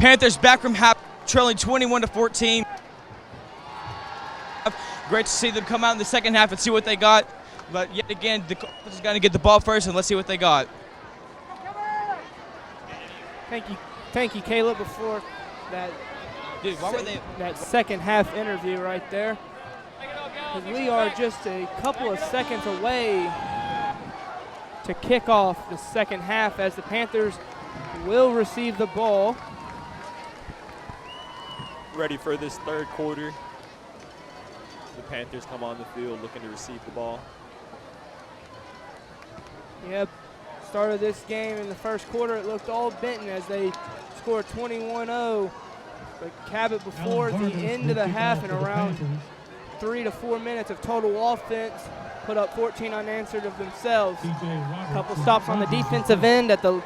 Panthers back from half, trailing 21-14. Great to see them come out in the second half and see what they got. But yet again, the coach is going to get the ball first, and let's see what they got. Thank you, Caleb, before that. Dude, why were they that second half interview right there? Because we are just a couple of seconds away to kick off the second half as the Panthers will receive the ball. Ready for this third quarter. The Panthers come on the field looking to receive the ball. Yep, started this game in the first quarter. It looked all Benton as they scored 21-0. But Cabot before the end of the half and around 3 to 4 minutes of total offense put up 14 unanswered of themselves. A couple stops on the defensive end at the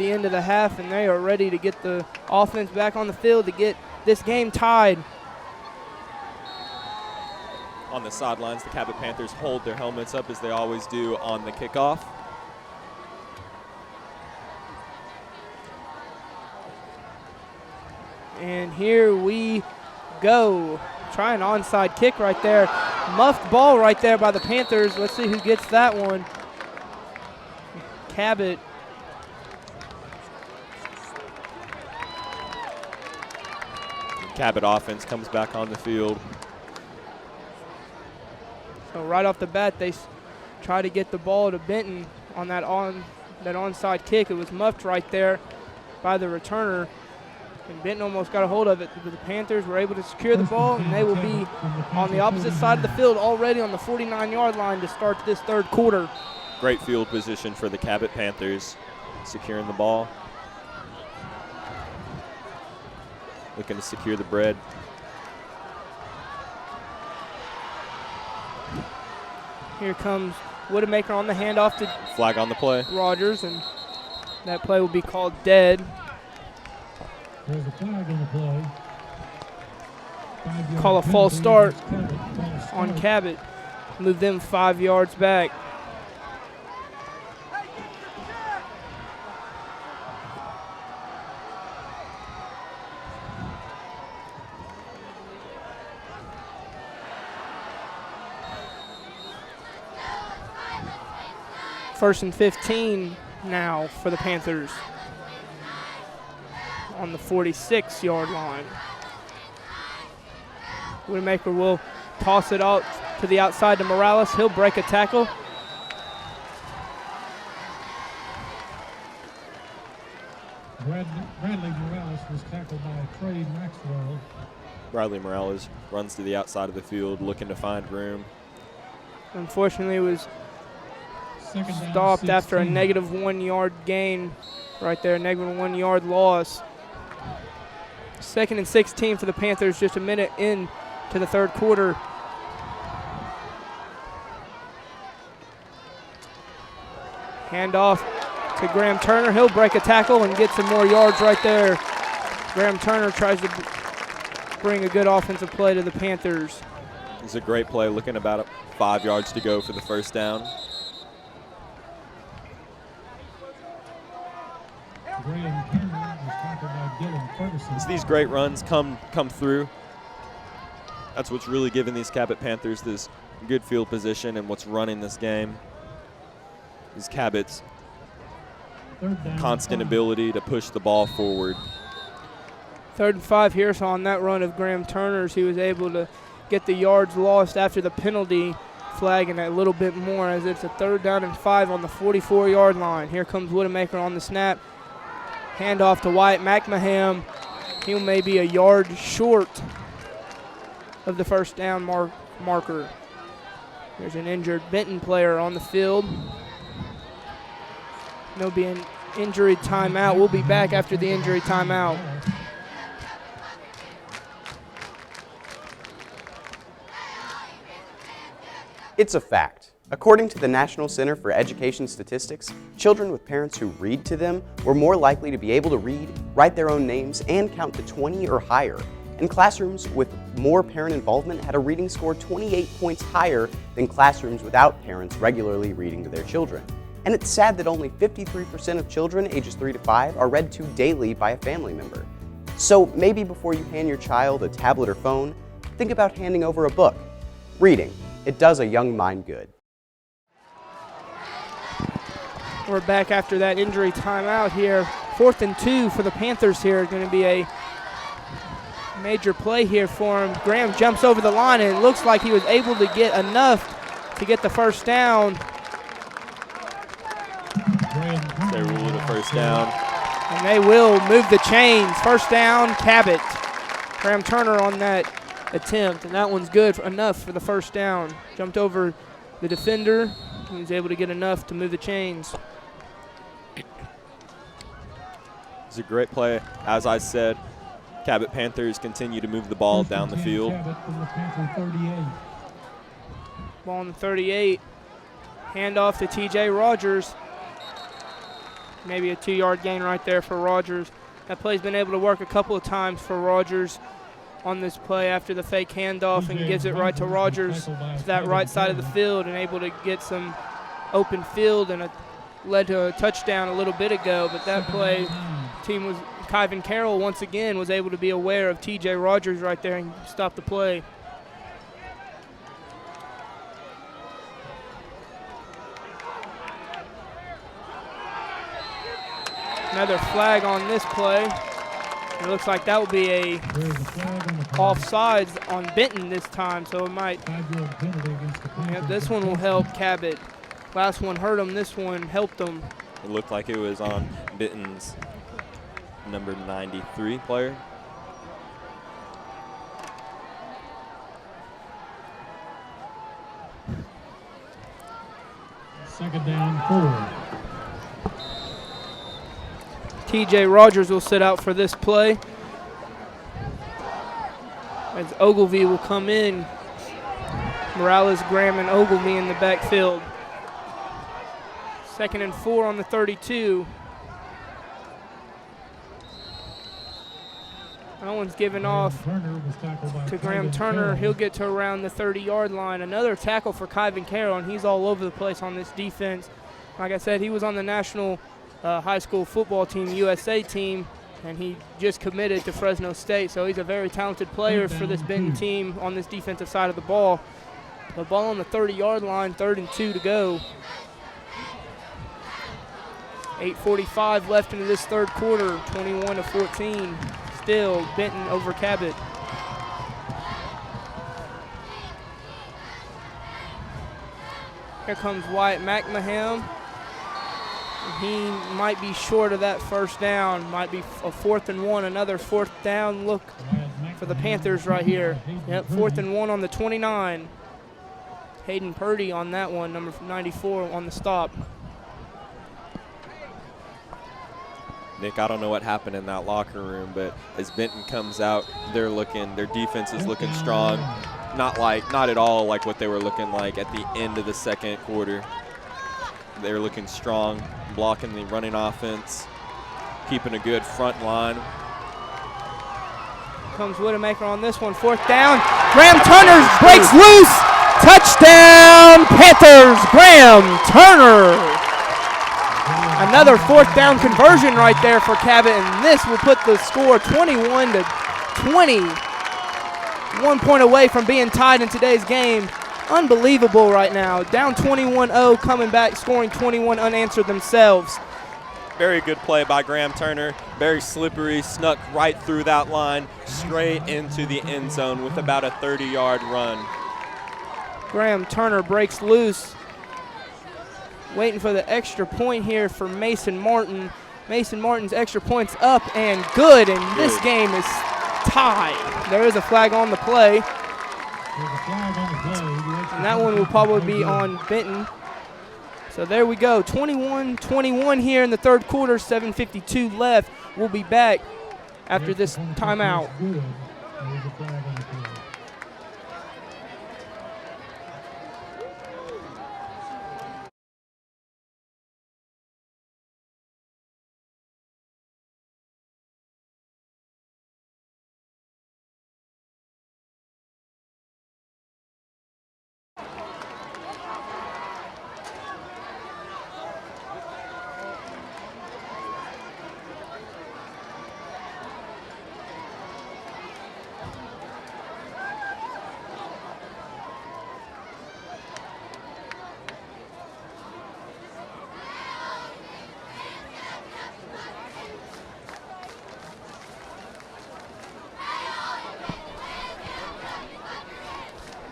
end of the half, and they are ready to get the offense back on the field to get this game tied. On the sidelines, the Cabot Panthers hold their helmets up as they always do on the kickoff. And here we go. Try an onside kick right there. Muffed ball right there by the Panthers. Let's see who gets that one. Cabot. Cabot offense comes back on the field. So right off the bat, they try to get the ball to Benton on that onside kick. It was muffed right there by the returner, and Benton almost got a hold of it. But the Panthers were able to secure the ball, and they will be on the opposite side of the field already on the 49-yard line to start this third quarter. Great field position for the Cabot Panthers, securing the ball. Looking to secure the bread. Here comes Woodemaker on the handoff to Flag on the play. Rogers, and that play will be called dead. There's a flag on the play. Call a false start on Cabot. Move them 5 yards back. First and 15 now for the Panthers on the 46-yard line. Woodemaker will toss it out to the outside to Morales. He'll break a tackle. Bradley Morales was tackled by Trey Maxwell. Bradley Morales runs to the outside of the field looking to find room. Unfortunately, it was stopped after a negative 1 yard gain right there, negative 1 yard loss. Second and 16 for the Panthers, just a minute in to the third quarter. Handoff to Graham Turner. He'll break a tackle and get some more yards right there. Graham Turner tries to bring a good offensive play to the Panthers. It's a great play, looking about 5 yards to go for the first down. As these great runs come through, that's what's really giving these Cabot Panthers this good field position, and what's running this game is Cabot's constant ability to push the ball forward. 3rd and 5 here, so on that run of Graham Turner's, he was able to get the yards lost after the penalty flag and a little bit more, as it's a 3rd down and 5 on the 44-yard line. Here comes Woodemaker on the snap. Handoff to Wyatt McMahon. He may be a yard short of the first down marker. There's an injured Benton player on the field. There'll be an injury timeout. We'll be back after the injury timeout. It's a fact. According to the National Center for Education Statistics, children with parents who read to them were more likely to be able to read, write their own names, and count to 20 or higher. And classrooms with more parent involvement had a reading score 28 points higher than classrooms without parents regularly reading to their children. And it's sad that only 53% of children ages 3 to 5 are read to daily by a family member. So maybe before you hand your child a tablet or phone, think about handing over a book. Reading, it does a young mind good. We're back after that injury timeout here. 4th and 2 for the Panthers here. Going to be a major play here for him. Graham jumps over the line, and it looks like he was able to get enough to get the first down. They rule it a first down. And they will move the chains. First down, Cabot. Graham Turner on that attempt, and that one's good enough for the first down. Jumped over the defender. He was able to get enough to move the chains. It's a great play. As I said, Cabot Panthers continue to move the ball down the field. Ball on the 38. Handoff to TJ Rogers. Maybe a 2-yard gain right there for Rogers. That play's been able to work a couple of times for Rogers on this play after the fake handoff, and gives it right to Rogers to that right side of the field, and able to get some open field, and it led to a touchdown a little bit ago. But that play, Kyvan Carroll once again was able to be aware of TJ Rogers right there and stop the play. Another flag on this play. It looks like that will be a offsides on Benton this time, so it might. Yep, this one will help Cabot. Last one hurt him, this one helped him. It looked like it was on Benton's number 93 player. Second down, 4. TJ Rogers will sit out for this play, as Ogilvy will come in. Morales, Graham, and Ogilvy in the backfield. 2nd and 4 on the 32. That one's given off to Graham Turner. He'll get to around the 30-yard line. Another tackle for Kyvan Carroll, and he's all over the place on this defense. Like I said, he was on the national high school football team, USA team, and he just committed to Fresno State, so he's a very talented player for this Benton team on this defensive side of the ball. The ball on the 30-yard line, 3rd and 2 to go. 8:45 left into this third quarter, 21-14. Still Benton over Cabot. Here comes Wyatt McMahon. He might be short of that first down. Might be a 4th and 1, another 4th down look for the Panthers right here. Yep, 4th and 1 on the 29. Hayden Purdy on that one, number 94 on the stop. Nick, I don't know what happened in that locker room, but as Benton comes out, their defense is looking strong. Not at all like what they were looking like at the end of the second quarter. They're looking strong, blocking the running offense, keeping a good front line. Comes Widowmaker on this one, 4th down. Graham Turner breaks loose. Touchdown, Panthers, Graham Turner. Another 4th down conversion right there for Cabot, and this will put the score 21-20. 1 point away from being tied in today's game. Unbelievable right now. Down 21-0, coming back, scoring 21 unanswered themselves. Very good play by Graham Turner. Very slippery, snuck right through that line, straight into the end zone with about a 30-yard run. Graham Turner breaks loose. Waiting for the extra point here for Mason Martin. Mason Martin's extra point's up and good, and this game is tied. There is a flag on the play. And that one will probably be on Benton. So there we go, 21-21 here in the third quarter, 7:52 left. We'll be back after this timeout.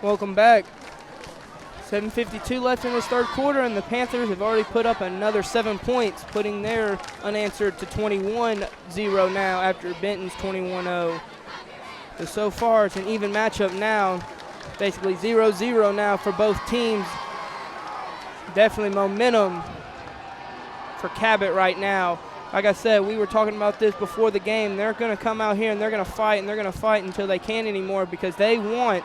Welcome back. 7:52 left in this third quarter, and the Panthers have already put up another 7 points, putting their unanswered to 21-0 now after Benton's 21-0. So far, it's an even matchup now. Basically 0-0 now for both teams. Definitely momentum for Cabot right now. Like I said, we were talking about this before the game. They're going to come out here and they're going to fight, and they're going to fight until they can't anymore, because they want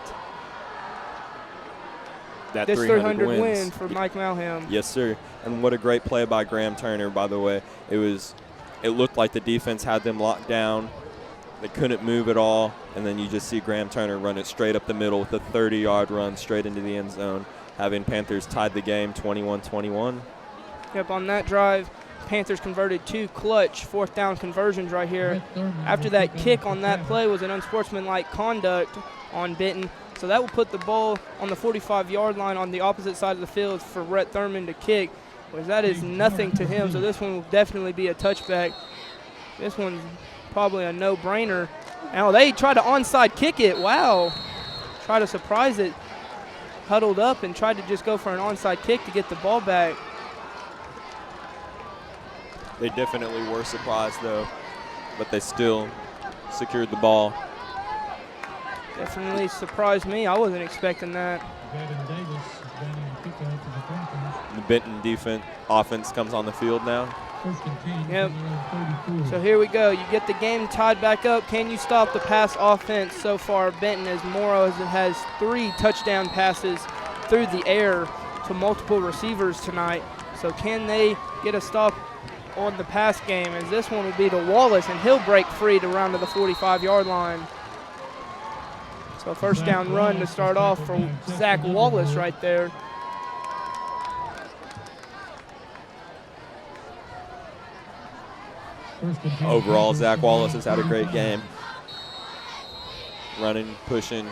that this 300 wins. win for Mike Malham. Yes, sir. And what a great play by Graham Turner, by the way. It looked like the defense had them locked down. They couldn't move at all, and then you just see Graham Turner run it straight up the middle with a 30-yard run straight into the end zone, having Panthers tied the game 21-21. Yep, on that drive, Panthers converted 2 clutch fourth down conversions right here. After that kick on that play was an unsportsmanlike conduct on Benton. So that will put the ball on the 45-yard line on the opposite side of the field for Rhett Thurman to kick, which that is nothing to him. So this one will definitely be a touchback. This one's probably a no-brainer. Now they try to onside kick it. Wow. Try to surprise it. Huddled up and tried to just go for an onside kick to get the ball back. They definitely were surprised, though, but they still secured the ball. Definitely surprised me. I wasn't expecting that. The Benton offense comes on the field now. Yep. So here we go. You get the game tied back up. Can you stop the pass offense so far? Benton, as Morrow has 3 touchdown passes through the air to multiple receivers tonight. So can they get a stop on the pass game? As this one will be to Wallace, and he'll break free to round to the 45-yard line. So first down run to start off for Zach Wallace right there. Overall, Zach Wallace has had a great game. Running, pushing.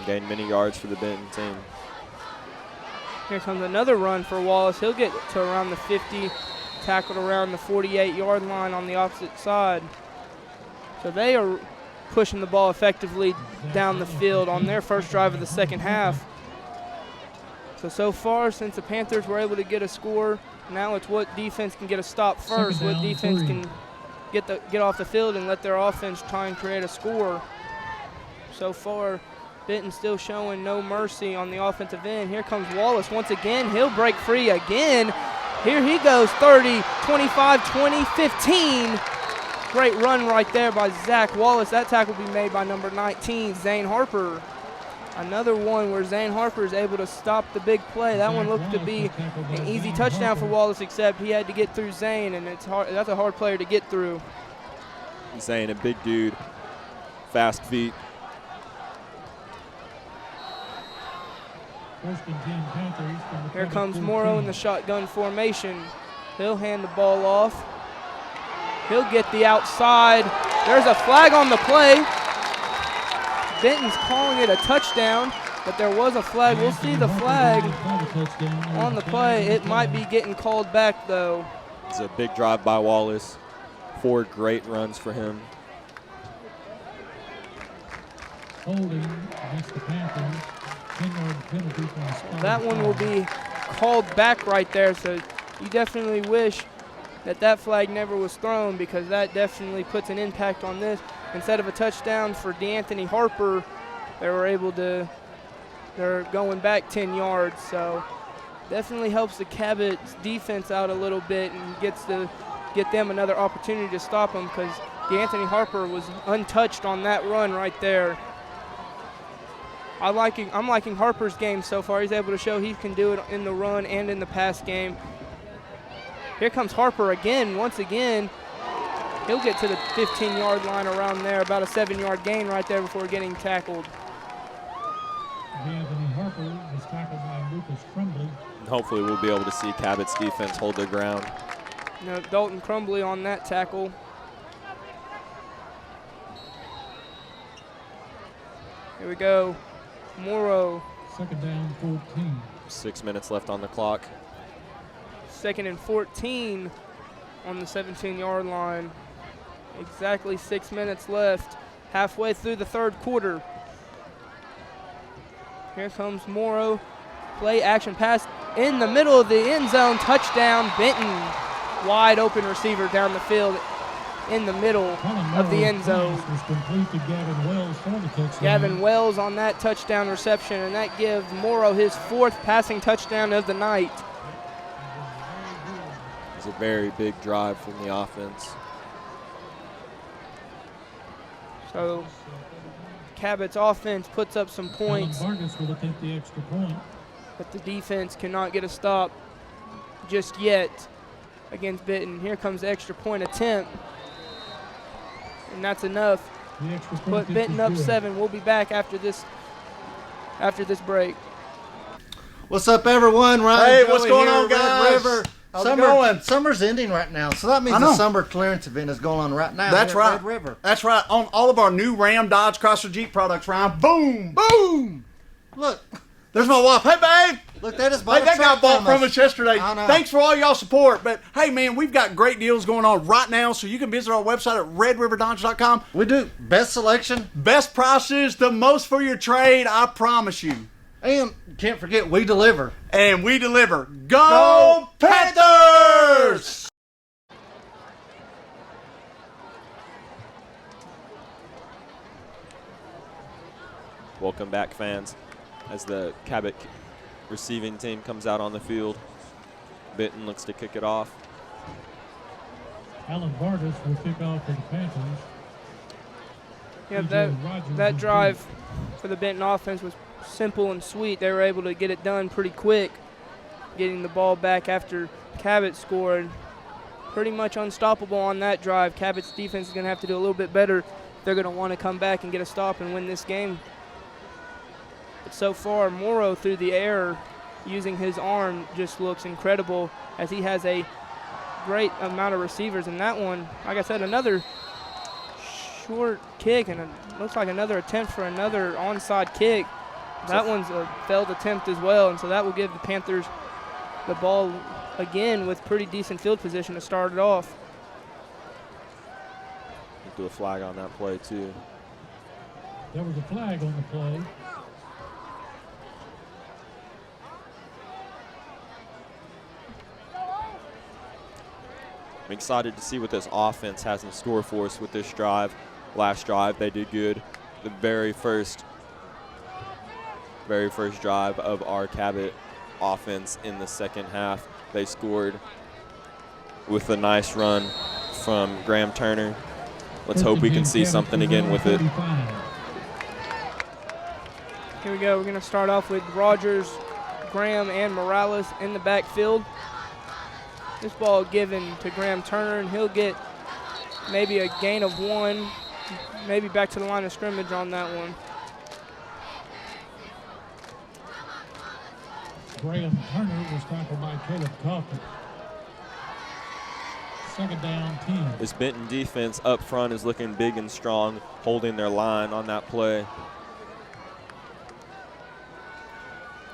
Gained many yards for the Benton team. Here comes another run for Wallace. He'll get to around the 50, tackled around the 48-yard line on the opposite side. So they are pushing the ball effectively down the field on their first drive of the second half. So far, since the Panthers were able to get a score, now it's what defense can get a stop first, what defense can get off the field and let their offense try and create a score. So far, Benton still showing no mercy on the offensive end. Here comes Wallace once again. He'll break free again. Here he goes, 30, 25, 20, 15. Great run right there by Zach Wallace. That tackle will be made by number 19, Zane Harper. Another one where Zane Harper is able to stop the big play. That one looked to be an easy touchdown for Wallace, except he had to get through Zane, and it's hard. That's a hard player to get through. Zane, a big dude, fast feet. Here comes Morrow in the shotgun formation. He'll hand the ball off. He'll get the outside. There's a flag on the play. Benton's calling it a touchdown, but there was a flag. We'll see the flag on the play. It might be getting called back, though. It's a big drive by Wallace. 4 great runs for him. Holding against the Panthers. 10-yard penalty from the spot. That one will be called back right there, so you definitely wish that flag never was thrown, because that definitely puts an impact on this. Instead of a touchdown for DeAnthony Harper, they're going back 10 yards, so definitely helps the Cabot's defense out a little bit and gets to get them another opportunity to stop them, because DeAnthony Harper was untouched on that run right there. I'm liking Harper's game so far. He's able to show he can do it in the run and in the pass game. Here comes Harper again, once again. He'll get to the 15-yard line around there, about a 7-yard gain right there before getting tackled. Anthony Harper was tackled by Lucas Crumbly. And hopefully we'll be able to see Cabot's defense hold their ground. No, Dalton Crumbly on that tackle. Here we go. Morrow. Second down, 14. 6 minutes left on the clock. 2nd and 14 on the 17-yard line. Exactly 6 minutes left, halfway through the third quarter. Here comes Morrow. Play action pass in the middle of the end zone. Touchdown, Benton. Wide open receiver down the field in the middle of the end zone. Gavin Wells on that touchdown reception, and that gives Morrow his 4th passing touchdown of the night. It's a very big drive from the offense. So Cabot's offense puts up some points, Vargas will attempt the extra point. but the defense cannot get a stop just yet against Benton. Here comes the extra point attempt, and that's enough. The extra point Put kick Benton is up good. 7. We'll be back after this break. What's up, everyone? Ryan Hey, Joey what's going here, on, Red guys? River. How's it going? Summer's ending right now, so that means I know. the summer clearance event is going on right now. That's here at right. Red River. That's right. On all of our new Ram, Dodge, Chrysler, Jeep products, Ryan. Boom, boom. Look, There's my wife. Hey, babe. look, that is Hey, that guy bought from us yesterday. I know. Thanks for all y'all support. But hey, man, we've got great deals going on right now, so you can visit our website at redriverdodge.com. We do best selection, Best prices, the most for your trade, I promise you. and can't forget we deliver. And we deliver. Go Panthers! Welcome back, fans, as the Cabot receiving team comes out on the field. Benton looks to kick it off. Alan Vargas will kick off for the Panthers. Yeah, TJ Rogers that will drive for the Benton offense was simple and sweet. They were able to get it done pretty quick, getting the ball back after Cabot scored. Pretty much unstoppable on that drive. Cabot's defense is going to have to do a little bit better. They're going to want to come back and get a stop and win this game. But so far, Morrow through the air using his arm just looks incredible, as he has a great amount of receivers. And that one, like I said, another short kick, and it looks like another attempt for another onside kick. That one's a failed attempt as well, and so that will give the Panthers the ball again with pretty decent field position to start it off. Do a flag on that play, too. There was a flag on the play. I'm excited to see what this offense has in store for us with this drive. Last drive, they did good. The very first drive of our Cabot offense in the second half, they scored with a nice run from Graham Turner. Let's hope we can see something again with it. Here we go. We're going to start off with Rogers, Graham, and Morales in the backfield. This ball given to Graham Turner, and he'll get maybe a gain of 1, maybe back to the line of scrimmage on that one. Graham Turner was tackled by Caleb Coffey. Second down, 10. This Benton defense up front is looking big and strong, holding their line on that play.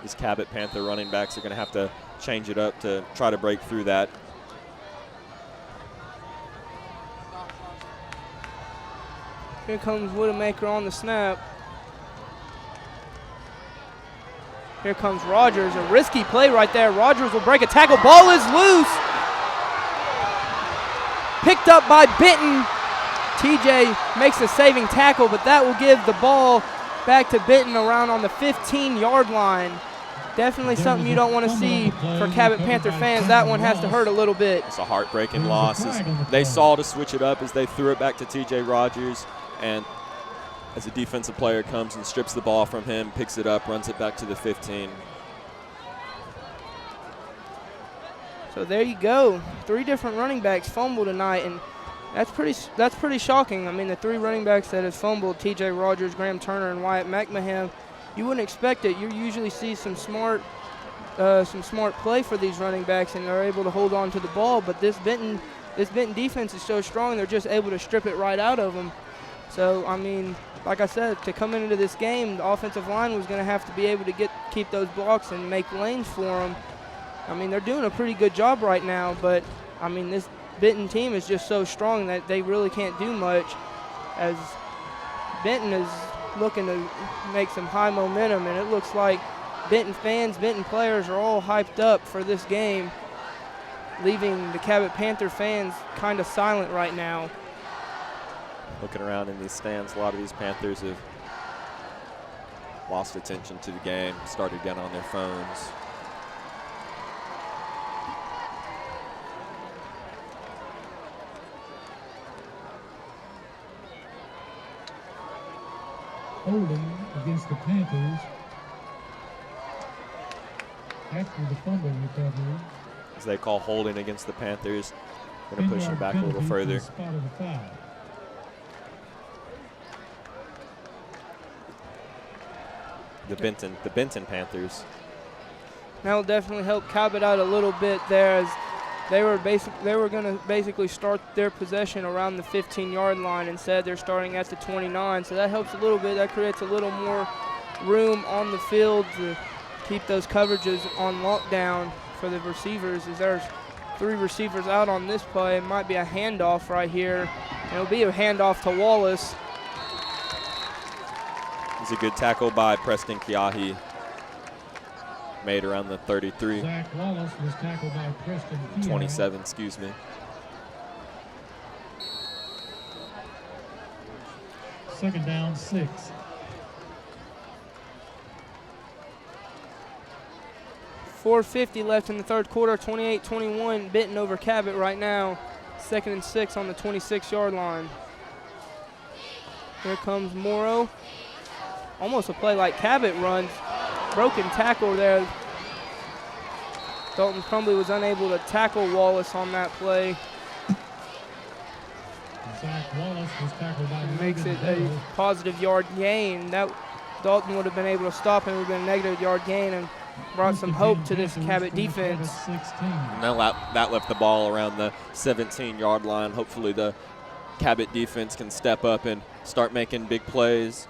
These Cabot Panther running backs are going to have to change it up to try to break through that. Here comes Widowmaker on the snap. Here comes Rogers, a risky play right there. Rogers will break a tackle. Ball is loose. Picked up by Benton. TJ makes a saving tackle, but that will give the ball back to Benton around on the 15-yard line. Definitely something you don't want to see for Cabot Panther fans. That one has to hurt a little bit. It's a heartbreaking loss. They saw to switch it up as they threw it back to TJ Rogers, and as a defensive player comes and strips the ball from him, picks it up, runs it back to the 15. So there you go. 3 different running backs fumbled tonight, and that's pretty shocking. I mean, the 3 running backs that have fumbled, TJ Rogers, Graham Turner, and Wyatt McMahon, you wouldn't expect it. You usually see some smart play for these running backs, and they're able to hold on to the ball. But this Benton defense is so strong, they're just able to strip it right out of them. So, I mean, like I said, to come into this game, the offensive line was going to have to be able to keep those blocks and make lanes for them. I mean, they're doing a pretty good job right now, but, I mean, this Benton team is just so strong that they really can't do much, as Benton is looking to make some high momentum, and it looks like Benton fans, Benton players are all hyped up for this game, leaving the Cabot Panther fans kind of silent right now. Looking around in these stands, a lot of these Panthers have lost attention to the game, started getting on their phones. Holding against the Panthers after the fumble recovery. As they call holding against the Panthers, going to push them back a little further. Spot of the foul. The Benton Panthers. That will definitely help Cabot out a little bit there, as they were going to basically start their possession around the 15-yard line. Instead, they're starting at the 29, so that helps a little bit. That creates a little more room on the field to keep those coverages on lockdown for the receivers, as there's 3 receivers out on this play. It might be a handoff right here, and it'll be a handoff to Wallace. It's a good tackle by Preston Kiahi. Made around the 33. Zach Wallace was tackled by Preston Kiahi. 27, excuse me. Second down, 6. .450 left in the third quarter, 28-21, Benton over Cabot right now. 2nd and 6 on the 26-yard line. Here comes Morrow. Almost a play like Cabot runs. Broken tackle there. Dalton Crumbly was unable to tackle Wallace on that play. Zach Wallace was tackled by Makes it a positive yard gain. That Dalton would have been able to stop and it would have been a negative yard gain and brought some hope to this Cabot defense. And that left the ball around the 17-yard line. Hopefully the Cabot defense can step up and start making big plays.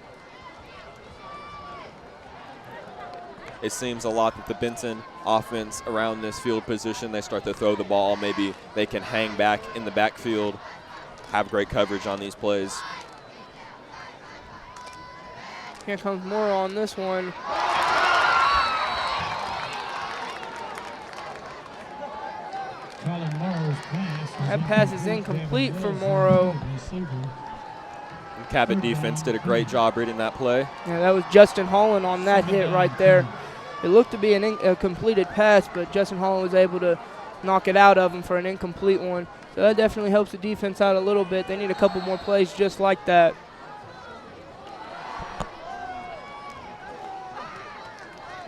It seems a lot that the Benton offense around this field position, they start to throw the ball. Maybe they can hang back in the backfield, have great coverage on these plays. Here comes Morrow on this one. That pass is incomplete for Morrow. The Cabot defense did a great job reading that play. Yeah, that was Justin Holland on that hit right there. It looked to be a completed pass, but Justin Holland was able to knock it out of him for an incomplete one. So that definitely helps the defense out a little bit. They need a couple more plays just like that.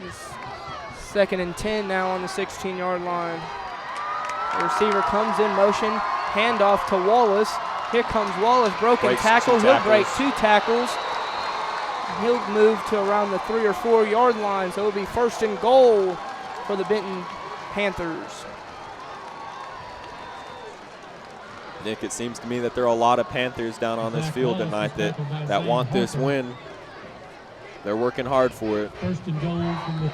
It's 2nd and 10 now on the 16-yard line. The receiver comes in motion, handoff to Wallace. Here comes Wallace, broken tackle. He'll break 2 tackles. He'll move to around the 3 or 4 yard line, so it'll be 1st and goal for the Benton Panthers. Nick, it seems to me that there are a lot of Panthers down on this field tonight that want this win. They're working hard for it. 1st and goal from the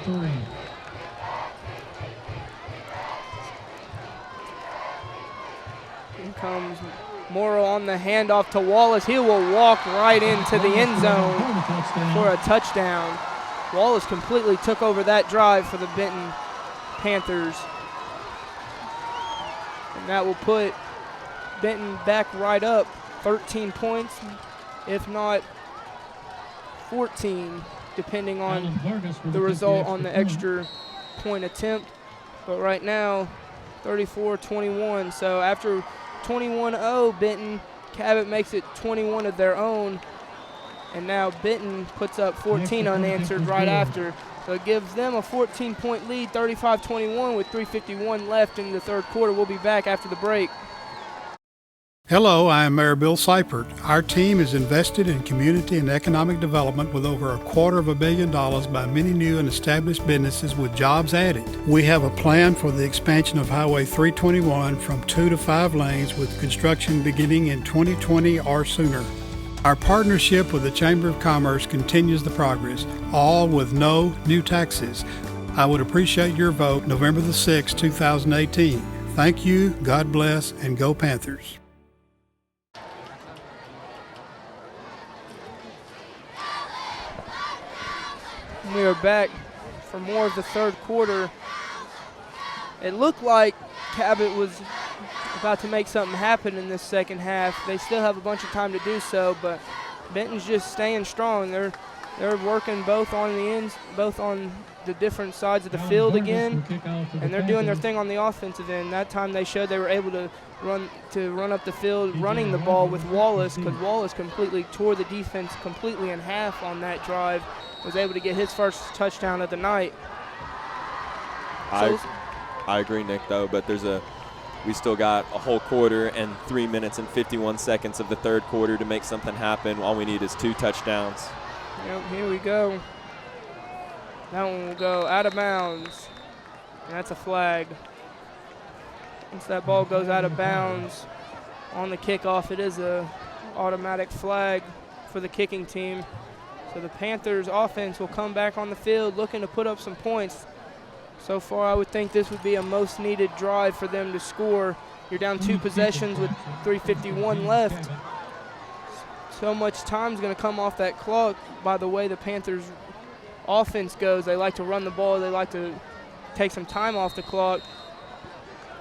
3. Here comes Morrow on the handoff to Wallace. He will walk right into the end zone for a touchdown. Wallace completely took over that drive for the Benton Panthers. And that will put Benton back right up 13 points, if not 14, depending on the result on the extra point attempt. But right now, 34-21. So after 21-0, Benton, Cabot makes it 21 of their own. And now Benton puts up 14 unanswered right after. So it gives them a 14-point lead, 35-21 with 3:51 left in the third quarter. We'll be back after the break. Hello, I am Mayor Bill Seipert. Our team is invested in community and economic development with over $250 million by many new and established businesses with jobs added. We have a plan for the expansion of Highway 321 from 2 to 5 lanes with construction beginning in 2020 or sooner. Our partnership with the Chamber of Commerce continues the progress, all with no new taxes. I would appreciate your vote November the 6th, 2018. Thank you, God bless, and go Panthers. We are back for more of the third quarter. It looked like Cabot was about to make something happen in this second half. They still have a bunch of time to do so, but Benton's just staying strong. They're working both on the ends, both on the different sides of the field again, and they're doing their thing on the offensive end. That time they showed they were able to run up the field, running the ball with Wallace, because Wallace completely tore the defense completely in half on that drive. Was able to get his first touchdown of the night. I agree, Nick, though, but we still got a whole quarter and 3 minutes and 51 seconds of the third quarter to make something happen. All we need is 2 touchdowns. Yep, here we go. That one will go out of bounds, and that's a flag. Once that ball goes out of bounds on the kickoff, it is a automatic flag for the kicking team. So the Panthers offense will come back on the field looking to put up some points. So far, I would think this would be a most needed drive for them to score. You're down 2 possessions with 3:51 left. So much time's going to come off that clock by the way the Panthers offense goes. They like to run the ball. They like to take some time off the clock.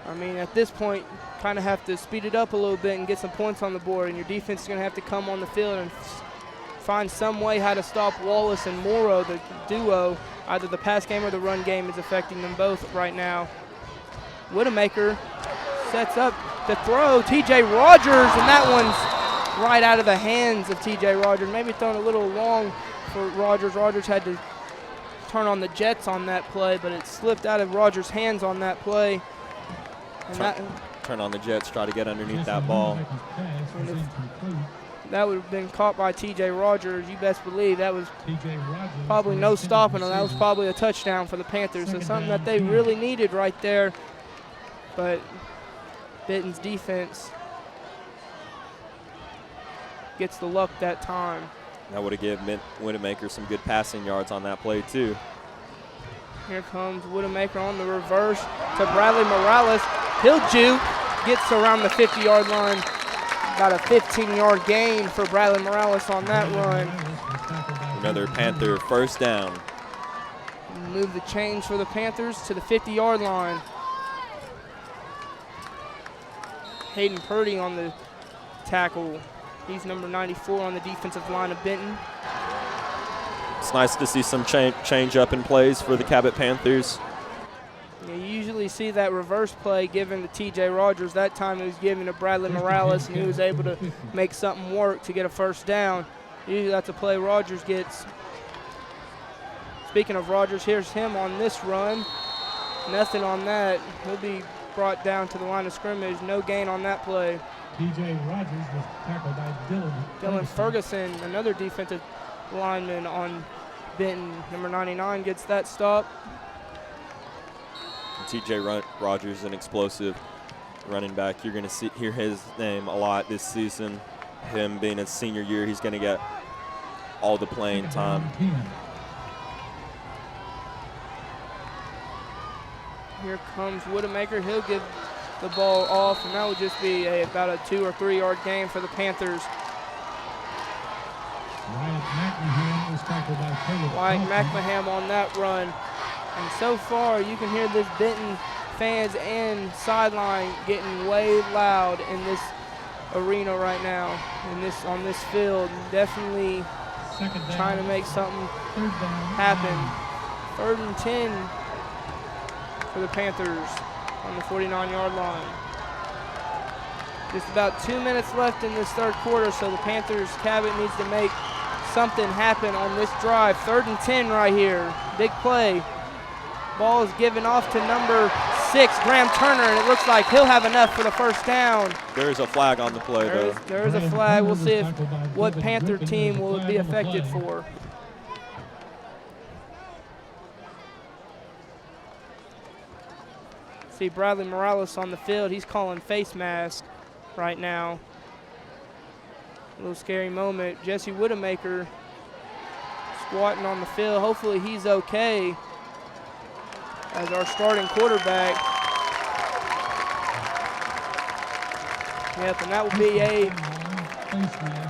I mean, at this point, kind of have to speed it up a little bit and get some points on the board, and your defense is going to have to come on the field and find some way how to stop Wallace and Morrow, the duo. Either the pass game or the run game is affecting them both right now. Widowmaker sets up the throw. T.J. Rogers, and that one's right out of the hands of T.J. Rogers. Maybe thrown a little long for Rogers. Rogers had to turn on the jets on that play, but it slipped out of Rogers' hands on that play. And turn on the jets, try to get underneath that ball. That would have been caught by T.J. Rogers. You best believe that was probably no stopping him. That was probably a touchdown for the Panthers. So something that they really needed right there. But Benton's defense gets the luck that time. That would have given Widowmaker some good passing yards on that play, too. Here comes Widowmaker on the reverse to Bradley Morales. He'll juke, gets around the 50-yard line. Got a 15-yard gain for Bradley Morales on that run. Another Panther first down. Move the chains for the Panthers to the 50-yard line. Hayden Purdy on the tackle. He's number 94 on the defensive line of Benton. It's nice to see some change up in plays for the Cabot Panthers. You usually see that reverse play given to T.J. Rogers. That time it was given to Bradley Morales, and he was able to make something work to get a first down. Usually that's a play Rogers gets. Speaking of Rogers, here's him on this run. Nothing on that. He'll be brought down to the line of scrimmage. No gain on that play. T.J. Rogers was tackled by Dylan Ferguson, another defensive lineman on Benton. Number 99 gets that stop. T.J. Rogers, an explosive running back. You're going to hear his name a lot this season. Him being his senior year, he's going to get all the playing time. Here comes Widowmaker. He'll give the ball off, and that would just be about a 2 or 3 yard gain for the Panthers. Wyatt McMahon on that run. And so far, you can hear this Benton fans and sideline getting way loud in this arena right now, on this field. Definitely trying to make something happen. 3rd and 10 for the Panthers on the 49-yard line. Just about 2 minutes left in this third quarter, so the Panthers, Cabot needs to make something happen on this drive. 3rd and 10 right here. Big play. Ball is given off to number 6, Graham Turner, and it looks like he'll have enough for the first down. There's a flag on the play, though. There is a flag. We'll see what Panther team will it be affected for. See Bradley Morales on the field. He's calling face mask right now. A little scary moment. Jesse Widowmaker squatting on the field. Hopefully he's okay as our starting quarterback. Yep, and that will be a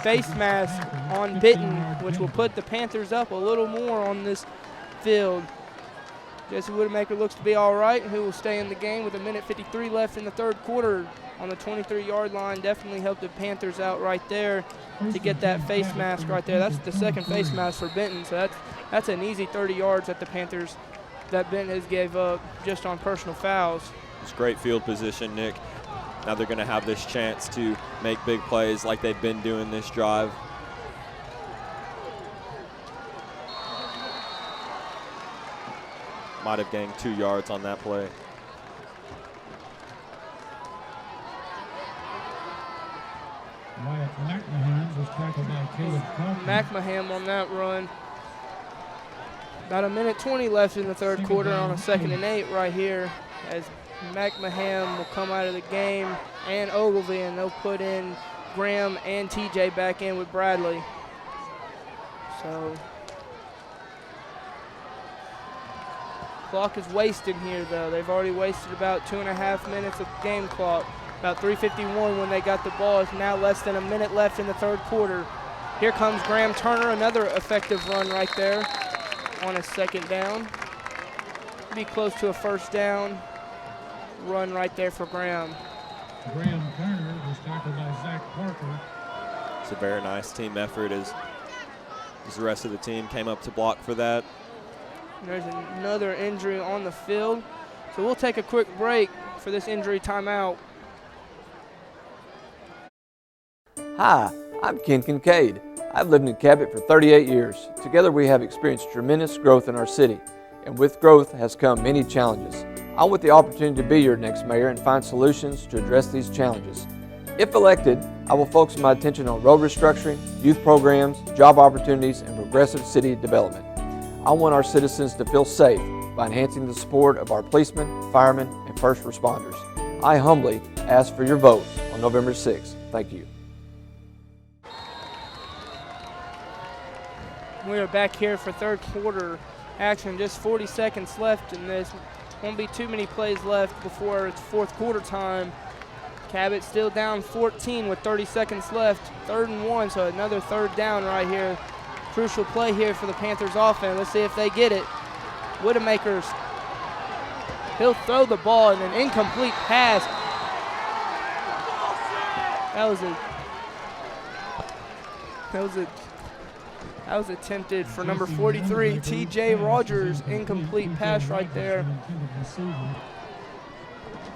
face mask on Benton, which will put the Panthers up a little more on this field. Jesse Woodmaker looks to be all right, who will stay in the game with 1:53 left in the third quarter on the 23-yard line. Definitely helped the Panthers out right there to get that face mask right there. That's the second face mask for Benton, so that's an easy 30 yards that the Panthers, that Benton has gave up just on personal fouls. It's great field position, Nick. Now they're going to have this chance to make big plays like they've been doing this drive. Might have gained 2 yards on that play. Wyatt McMahon was tackled by Caleb Kaufman. McMahon on that run. About 1:20 left in the third quarter on a 2nd and 8 right here, as McMahon will come out of the game, and Ogilvy, and they'll put in Graham and TJ back in with Bradley. So clock is wasted here, though. They've already wasted about 2.5 minutes of game clock. About 3:51 when they got the ball. It's now less than a minute left in the third quarter. Here comes Graham Turner, another effective run right there on a 2nd down. Be close to a 1st down run right there for Graham. Graham Turner was tackled by Zach Parker. It's a very nice team effort as the rest of the team came up to block for that. And there's another injury on the field. So we'll take a quick break for this injury timeout. Hi, I'm Ken Kincaid. I've lived in Cabot for 38 years. Together we have experienced tremendous growth in our city, and with growth has come many challenges. I want the opportunity to be your next mayor and find solutions to address these challenges. If elected, I will focus my attention on road restructuring, youth programs, job opportunities, and progressive city development. I want our citizens to feel safe by enhancing the support of our policemen, firemen, and first responders. I humbly ask for your vote on November 6th. Thank you. We are back here for third quarter action. Just 40 seconds left in this. Won't be too many plays left before it's fourth quarter time. Cabot still down 14 with 30 seconds left. 3rd and 1, so another 3rd down right here. Crucial play here for the Panthers offense. Let's see if they get it. Widowmaker's, he'll throw the ball and an incomplete pass. That was attempted for number 43, T.J. Rogers. Incomplete pass right there.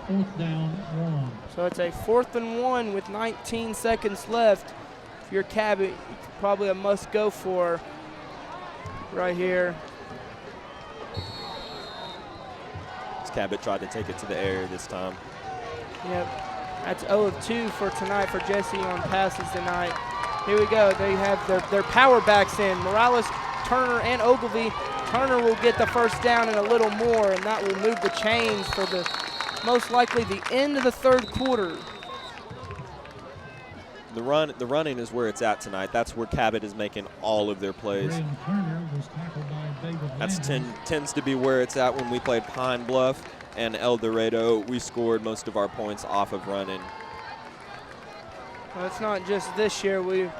4th down, 1. So it's a 4th and 1 with 19 seconds left. If you're Cabot, probably a must-go for right here. Cabot tried to take it to the air this time. Yep. That's 0 of 2 for tonight for Jesse on passes tonight. Here we go. They have their power backs in. Morales, Turner, and Ogilvy. Turner will get the 1st down and a little more, and that will move the chains for the most likely the end of the third quarter. The running is where it's at tonight. That's where Cabot is making all of their plays. Turner was tackled by David That's Landon. tends to be where it's at when we played Pine Bluff and El Dorado. We scored most of our points off of running. Well, it's not just this year. We've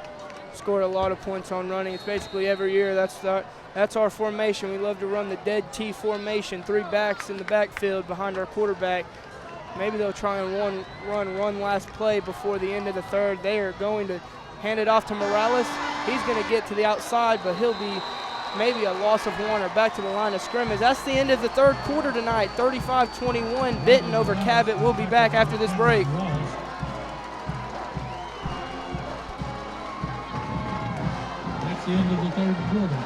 scored a lot of points on running. It's basically every year. That's our formation. We love to run the dead T formation, 3 backs in the backfield behind our quarterback. Maybe they'll try and run one last play before the end of the third. They are going to hand it off to Morales. He's going to get to the outside, but he'll be maybe a loss of 1 or back to the line of scrimmage. That's the end of the third quarter tonight. 35-21, Benton over Cabot. We'll be back after this break. That's the end of the third quarter.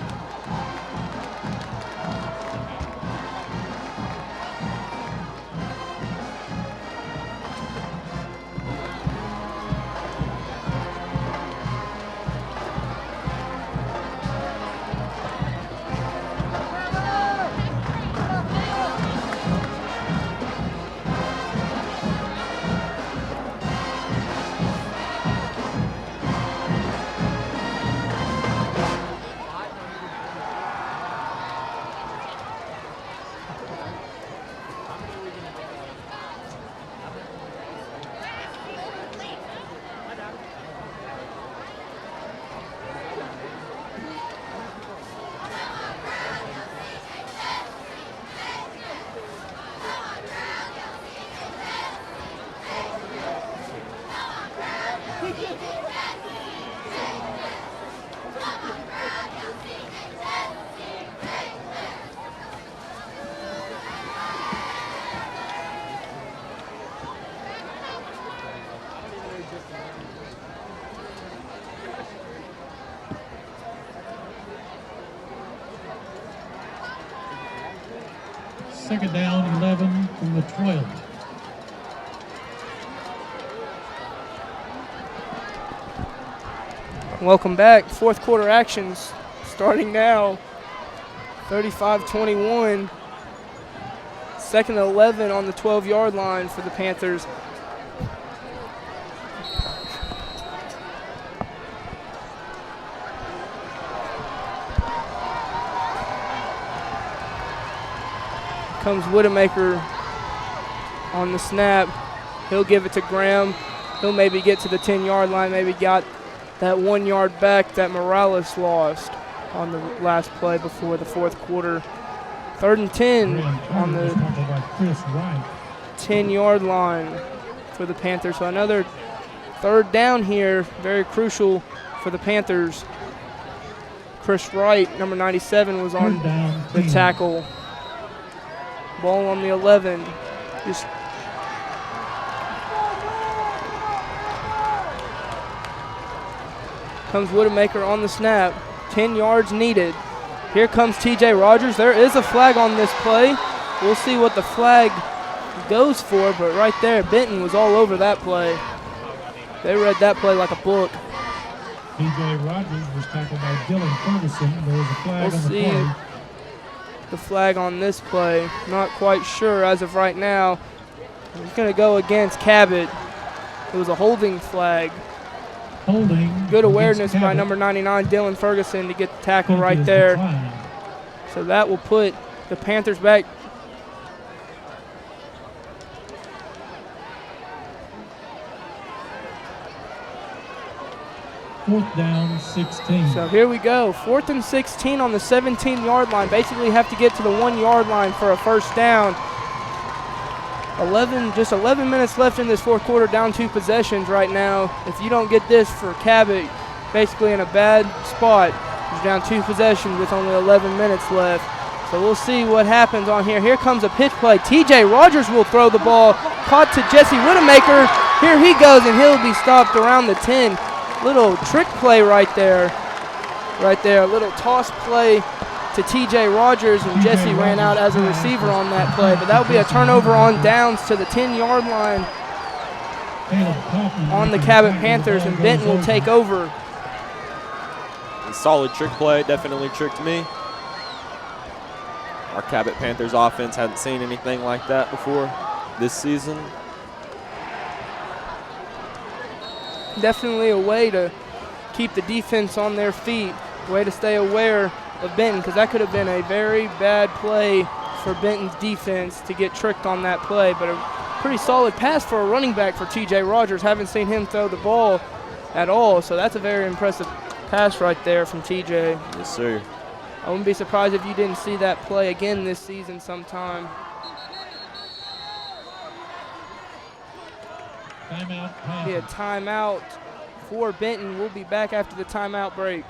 Second down, 11 from the 12. Welcome back. Fourth quarter actions starting now. 35-21. Second and 11 on the 12-yard line for the Panthers. Comes Widowmaker on the snap. He'll give it to Graham. He'll maybe get to the 10-yard line, maybe got that 1 yard back that Morales lost on the last play before the fourth quarter. 3rd and 10 on the 10-yard line for the Panthers. So another third down here, very crucial for the Panthers. Chris Wright, number 97, was on the tackle. Ball on the 11. Just comes Widowmaker on the snap. 10 yards needed. Here comes TJ Rogers. There is a flag on this play. We'll see what the flag goes for, but right there, Benton was all over that play. They read that play like a book. TJ Rogers was tackled by Dylan Ferguson. There was a flag on the play. The flag on this play. Not quite sure as of right now. It's going to go against Cabot. It was a holding flag. Holding. Good awareness by number 99, Dylan Ferguson, to get the tackle right there. So that will put the Panthers back. Fourth down, 16. So here we go. 4th and 16 on the 17-yard line. Basically have to get to the 1 yard line for a first down. Just 11 minutes left in this fourth quarter, down 2 possessions right now. If you don't get this for Cabot, basically in a bad spot. He's down 2 possessions with only 11 minutes left. So we'll see what happens on here. Here comes a pitch play. TJ Rogers will throw the ball. Caught to Jesse Widowmaker. Here he goes, and he'll be stopped around the 10. Little trick play right there. Right there, a little toss play to TJ Rogers, and Jesse ran out as a receiver on that play. But that will be a turnover on downs to the 10-yard line on the Cabot Panthers, and Benton will take over. A solid trick play, definitely tricked me. Our Cabot Panthers offense hadn't seen anything like that before this season. Definitely a way to keep the defense on their feet, a way to stay aware of Benton, because that could have been a very bad play for Benton's defense to get tricked on that play. But a pretty solid pass for a running back for TJ Rogers. Haven't seen him throw the ball at all, so that's a very impressive pass right there from TJ. Yes, sir. I wouldn't be surprised if you didn't see that play again this season sometime. Timeout. Be a timeout for Benton. We'll be back after the timeout break.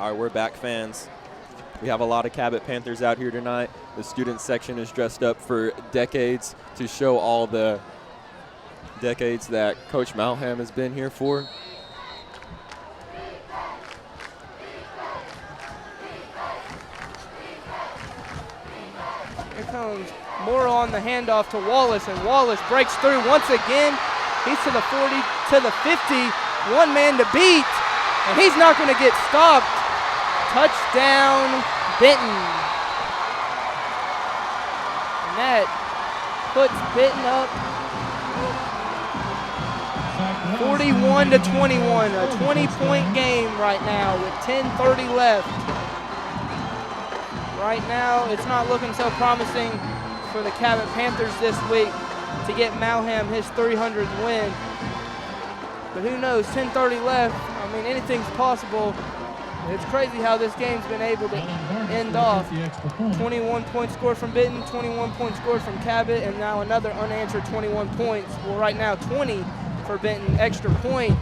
All right, we're back, fans. We have a lot of Cabot Panthers out here tonight. The student section is dressed up for decades to show all the decades that Coach Malham has been here for. Here comes Moore on the handoff to Wallace, and Wallace breaks through once again. He's to the 40, to the 50, one man to beat, and he's not going to get stopped. Touchdown, Benton. And that puts Benton up 41-21, a 20-point game right now with 10:30 left. Right now, it's not looking so promising for the Cabot Panthers this week to get Malham his 300th win. But who knows, 10:30 left. I mean, anything's possible. It's crazy how this game's been able to end off. 21 points scored from Benton, 21 points scored from Cabot, and now another unanswered 21 points. Well, right now, 20 for Benton. Extra point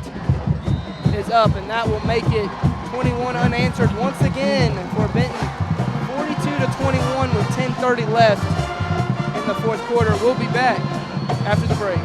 is up, and that will make it 21 unanswered once again for Benton. 42-21 with 10:30 left in the fourth quarter. We'll be back after the break.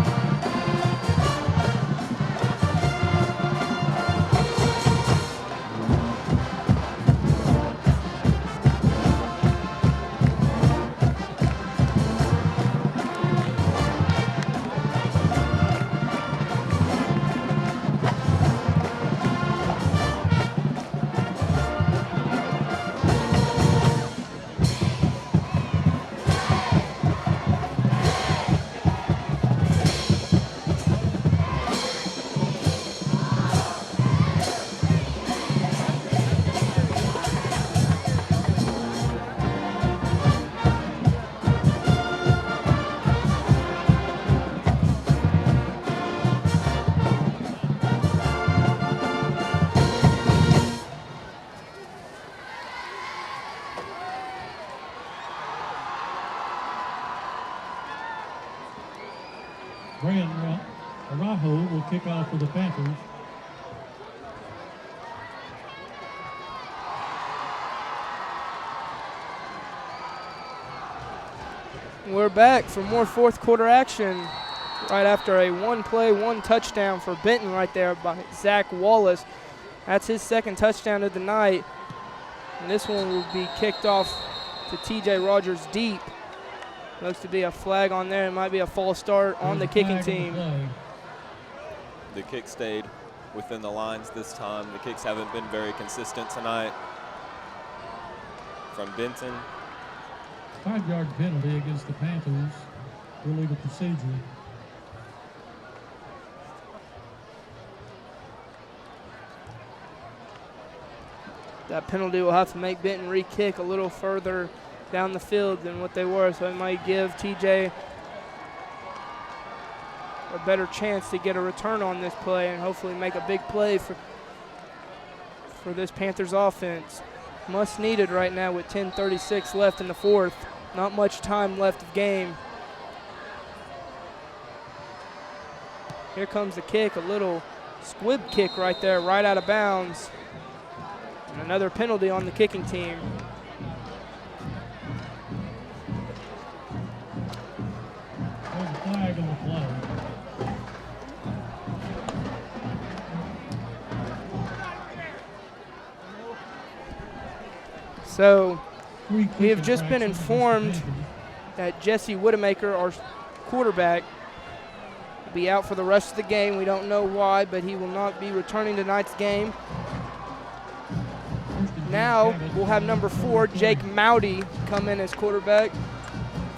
Arajo will kick off for the Panthers. We're back for more fourth quarter action right after a one-play, one touchdown for Benton right there by Zach Wallace. That's his second touchdown of the night. And this one will be kicked off to TJ Rogers deep. Looks to be a flag on there. It might be a false start on the kicking team. The kick stayed within the lines this time. The kicks haven't been very consistent tonight from Benton. 5-yard penalty against the Panthers. Illegal procedure. That penalty will have to make Benton re-kick a little further down the field than what they were, so it might give TJ a better chance to get a return on this play and hopefully make a big play for this Panthers offense. Much needed right now with 10:36 left in the fourth. Not much time left of game. Here comes the kick, a little squib kick right there, right out of bounds. And another penalty on the kicking team. There's a flag on the play. So we have just been informed that Jesse Widemaker, our quarterback, will be out for the rest of the game. We don't know why, but he will not be returning tonight's game. Now we'll have number 4, Jake Mowdy, come in as quarterback.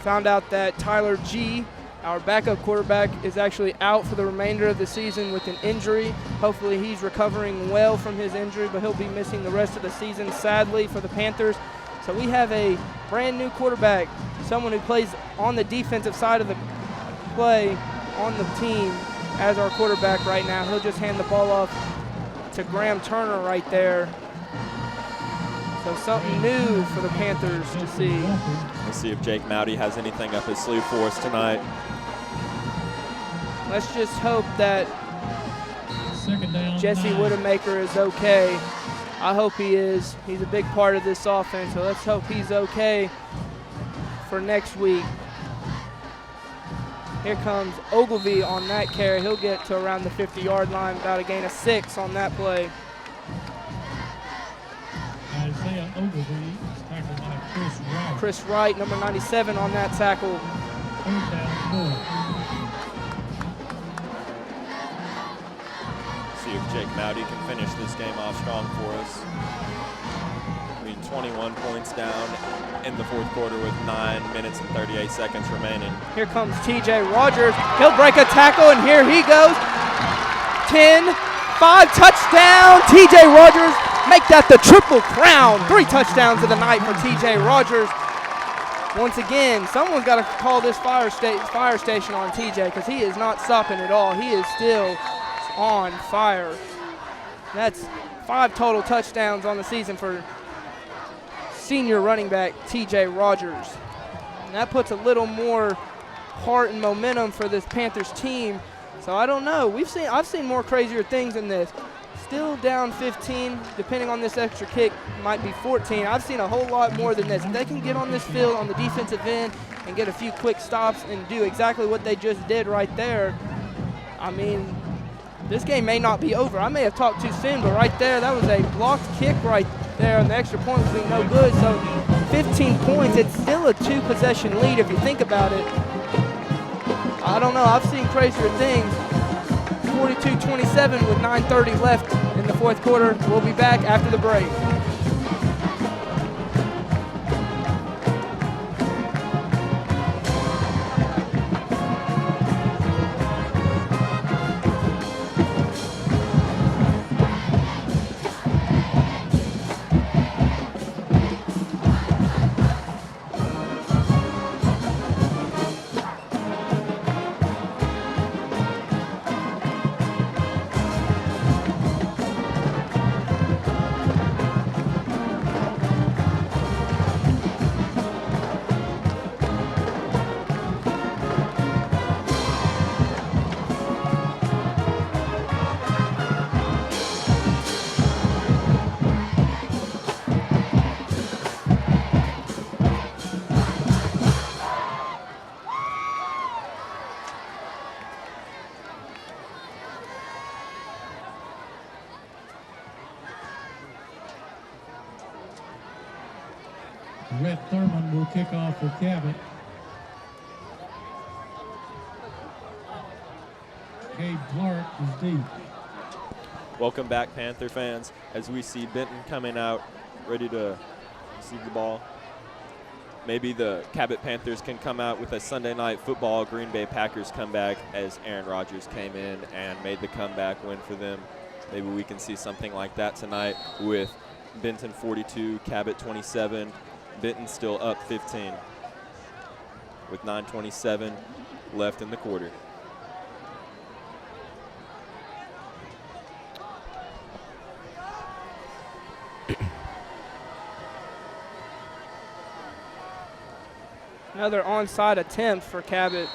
Found out that Tyler G., our backup quarterback, is actually out for the remainder of the season with an injury. Hopefully he's recovering well from his injury, but he'll be missing the rest of the season, sadly, for the Panthers. So we have a brand new quarterback, someone who plays on the defensive side of the play on the team as our quarterback right now. He'll just hand the ball off to Graham Turner right there. So something new for the Panthers to see. Let's see if Jake Mowdy has anything up his sleeve for us tonight. Let's just hope that Jesse Widemaker is okay. I hope he is. He's a big part of this offense, so let's hope he's okay for next week. Here comes Ogilvy on that carry. He'll get to around the 50-yard line, about a gain of 6 on that play. Isaiah Ogilvy is tackled by Chris Wright. Chris Wright, number 97 on that tackle. Third down, 4. See if Jake Mowdy can finish this game off strong for us. I mean, 21 points down in the fourth quarter with 9 minutes and 38 seconds remaining. Here comes T.J. Rogers. He'll break a tackle, and here he goes. 10, 5, touchdown. T.J. Rogers, make that the triple crown. 3 touchdowns of the night for T.J. Rogers. Once again, someone's got to call this fire station on T.J. because he is not stopping at all. He is still on fire. That's 5 total touchdowns on the season for senior running back T.J. Rogers. And that puts a little more heart and momentum for this Panthers team. So I don't know. I've seen more crazier things than this. Still down 15, depending on this extra kick, might be 14. I've seen a whole lot more than this. If they can get on this field on the defensive end and get a few quick stops and do exactly what they just did right there, I mean, this game may not be over. I may have talked too soon, but right there, that was a blocked kick right there, and the extra point was no good. So 15 points, it's still a 2-possession lead if you think about it. I don't know. I've seen crazier things. 42-27 with 9:30 left in the fourth quarter. We'll be back after the break. Rhett Thurman will kick off for Cabot. Cade Clark is deep. Welcome back, Panther fans, as we see Benton coming out ready to receive the ball. Maybe the Cabot Panthers can come out with a Sunday Night Football Green Bay Packers comeback as Aaron Rodgers came in and made the comeback win for them. Maybe we can see something like that tonight with Benton 42, Cabot 27. Benton still up 15 with 9:27 left in the quarter. Another onside attempt for Cabot.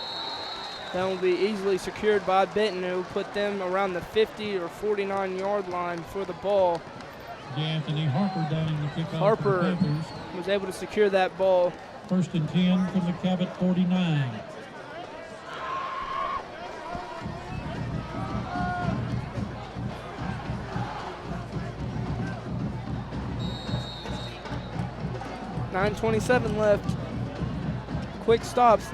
That will be easily secured by Benton. It will put them around the 50 or 49-yard line for the ball. Anthony Harper down in the kickoff. Harper for the Panthers. was able to secure that ball. 1st and 10 from the Cabot 49. .9:27 left. Quick stops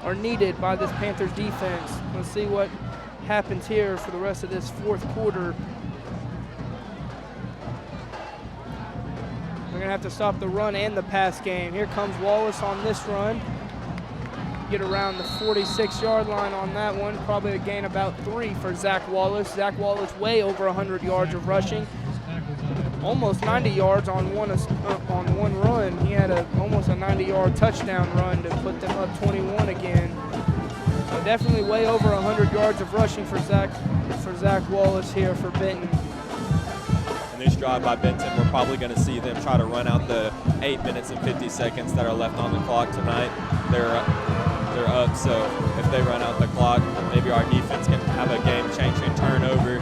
are needed by this Panthers defense. Let's see what happens here for the rest of this fourth quarter. They're going to have to stop the run and the pass game. Here comes Wallace on this run. Get around the 46-yard line on that one. Probably a gain about 3 for Zach Wallace. Zach Wallace way over 100 yards of rushing. Almost 90 yards on one run. He had almost a 90-yard touchdown run to put them up 21 again. So definitely way over 100 yards of rushing for Zach Wallace here for Benton. In this drive by Benton, we're probably going to see them try to run out the 8 minutes and 50 seconds that are left on the clock tonight. They're up, so if they run out the clock, maybe our defense can have a game-changing turnover.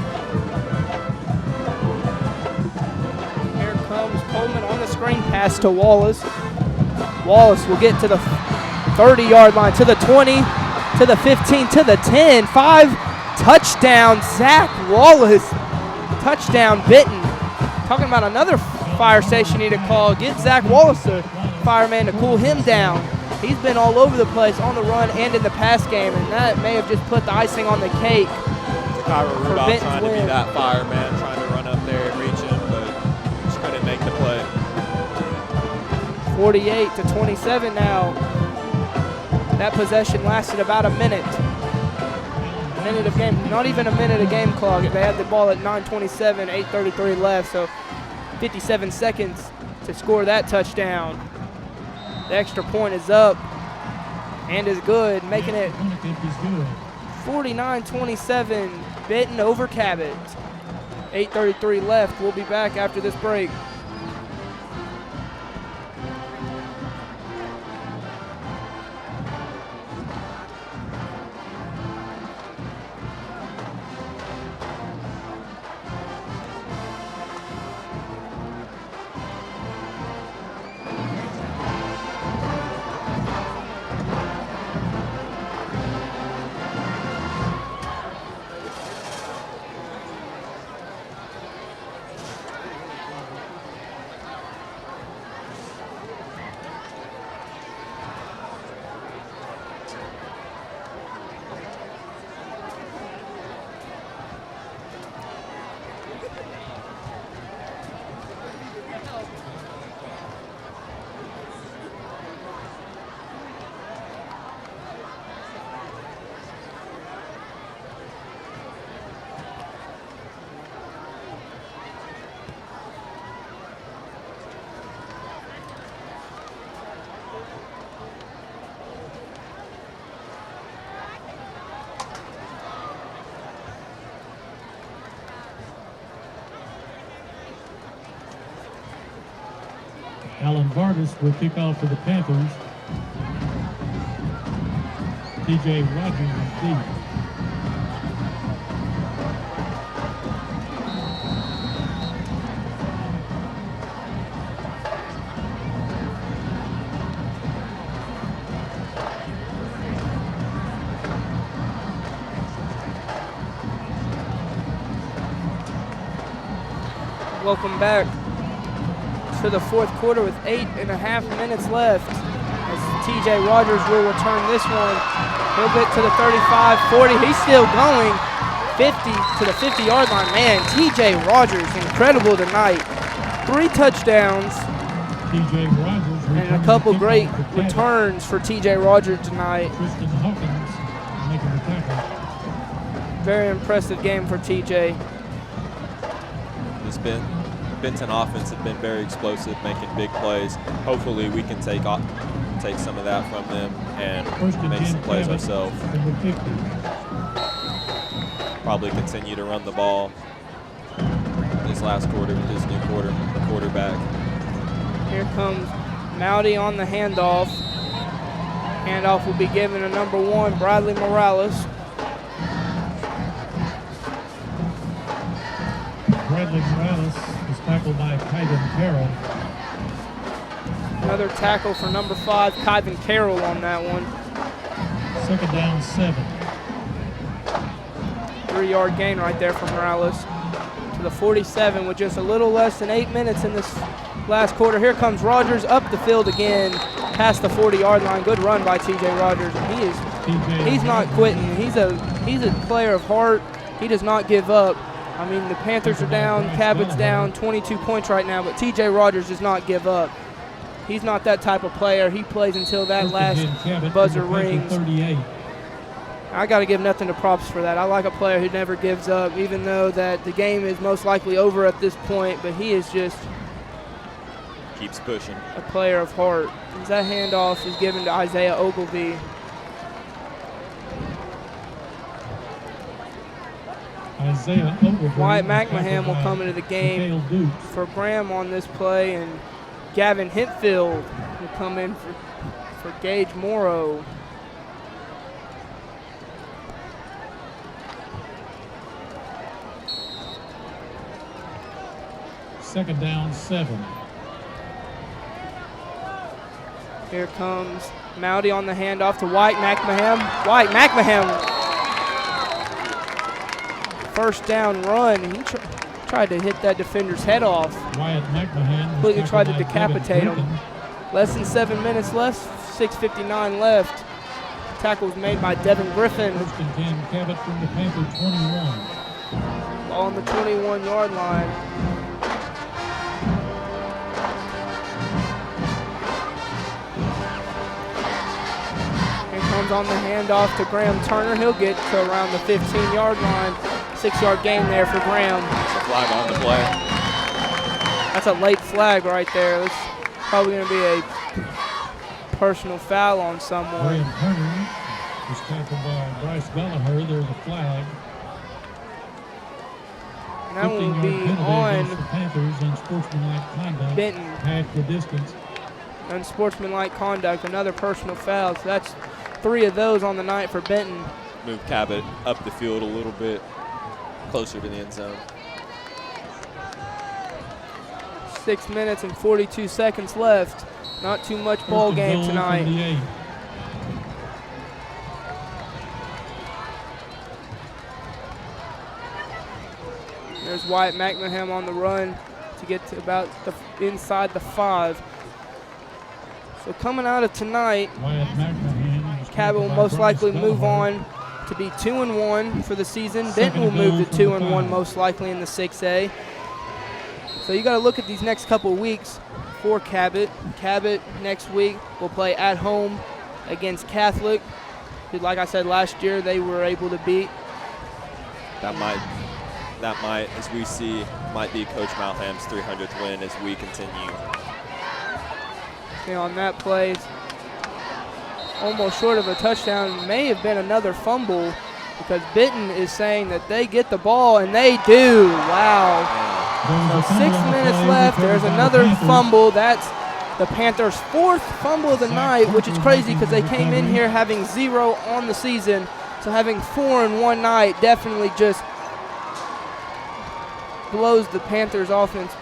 Coleman on the screen pass to Wallace. Wallace will get to the 30-yard line, to the 20, to the 15, to the 10. 5, touchdown, Zach Wallace. Touchdown, Benton. Talking about another fire station need to call. Get Zach Wallace, the fireman, to cool him down. He's been all over the place on the run and in the pass game, and that may have just put the icing on the cake. Kyra Rudolph trying to be that fireman, trying to run up there and reach him, but just couldn't make the play. 48-27 now. That possession lasted about a minute. A minute of game, not even a minute of game clock. They had the ball at 9:27, 8:33 left, so 57 seconds to score that touchdown. The extra point is up and is good, making it 49-27, Benton over Cabot. 8:33 left. We'll be back after this break. Alan Vargas will kick off for the Panthers. TJ Rogers is deep. Welcome back to the fourth quarter with 8.5 minutes left as TJ Rogers will return this one. He'll get to the 35, 40. He's still going. 50 to the 50-yard line. Man, TJ Rogers, incredible tonight. 3 touchdowns TJ Rogers and a couple great returns for TJ Rogers tonight. Kristen Hawkins making the tackle. Very impressive game for TJ. This Benton offense have been very explosive, making big plays. Hopefully we can take some of that from them and make some plays ourselves. Probably continue to run the ball this last quarter with this new quarterback. Here comes Mowdy on the handoff. Handoff will be given to number 1, Bradley Morales. Bradley Morales is tackled by Kyden Carroll. Another tackle for number 5, Kyden Carroll on that one. Second down, 7. 3-yard gain right there for Morales to the 47 with just a little less than 8 minutes in this last quarter. Here comes Rogers up the field again, past the 40-yard line. Good run by TJ Rogers. He's not quitting. He's a player of heart. He does not give up. I mean, the Panthers are down, Cabot's down, 22 points right now, but TJ Rogers does not give up. He's not that type of player. He plays until that last buzzer rings. I got to give nothing to props for that. I like a player who never gives up, even though that the game is most likely over at this point, but he is just Keeps pushing. a player of heart. As that handoff is given to Isaiah Ogilvy. Isaiah Ogilvy. Wyatt McMahon will come into the game for Graham on this play, and Gavin Hempfield will come in for Gage Morrow. Second down, 7. Here comes Mowdy on the handoff to White McMahon. White McMahon, first down run. He tried to hit that defender's head off. Wyatt McMahon Completely tried to by decapitate him. Benton. Less than 7 minutes left, 6:59 left. Tackle was made by Devin Griffin. First and 10, Cabot from the Panther 21. Ball on the 21-yard line. Here comes on the handoff to Graham Turner. He'll get to around the 15-yard line. 6-yard gain there for Graham. Flag on the play. That's a late flag right there. That's probably going to be a personal foul on someone. Graham Turner was tackled by Bryce Gallagher. There's a flag. And that will 15-yard be penalty on against the Panthers on sportsmanlike conduct. Benton. Half the distance. Unsportsmanlike conduct, another personal foul. So that's 3 of those on the night for Benton. Move Cabot up the field a little bit closer to the end zone. 6 minutes and 42 seconds left. Not too much ball First and game goal tonight. from the 8. There's Wyatt McMahon on the run to get to about inside the 5. So coming out of tonight, Wyatt McMahon was Cabot will tackled by most Bryce likely move Gallagher. on to be 2-1 for the season. Second Benton will and move goal to from the 2-1 5. most likely in the 6A. So you got to look at these next couple of weeks for Cabot. Cabot next week will play at home against Catholic, who, like I said last year, they were able to beat. That might, as we see, might be Coach Malham's 300th win as we continue. Okay, on that play, almost short of a touchdown, may have been another fumble because Benton is saying that they get the ball, and they do. Wow. So 6 minutes left. There's another fumble. That's the Panthers' 4th fumble of the night, which is crazy because they came in here having 0 on the season. So having 4 in one night definitely just blows the Panthers' offense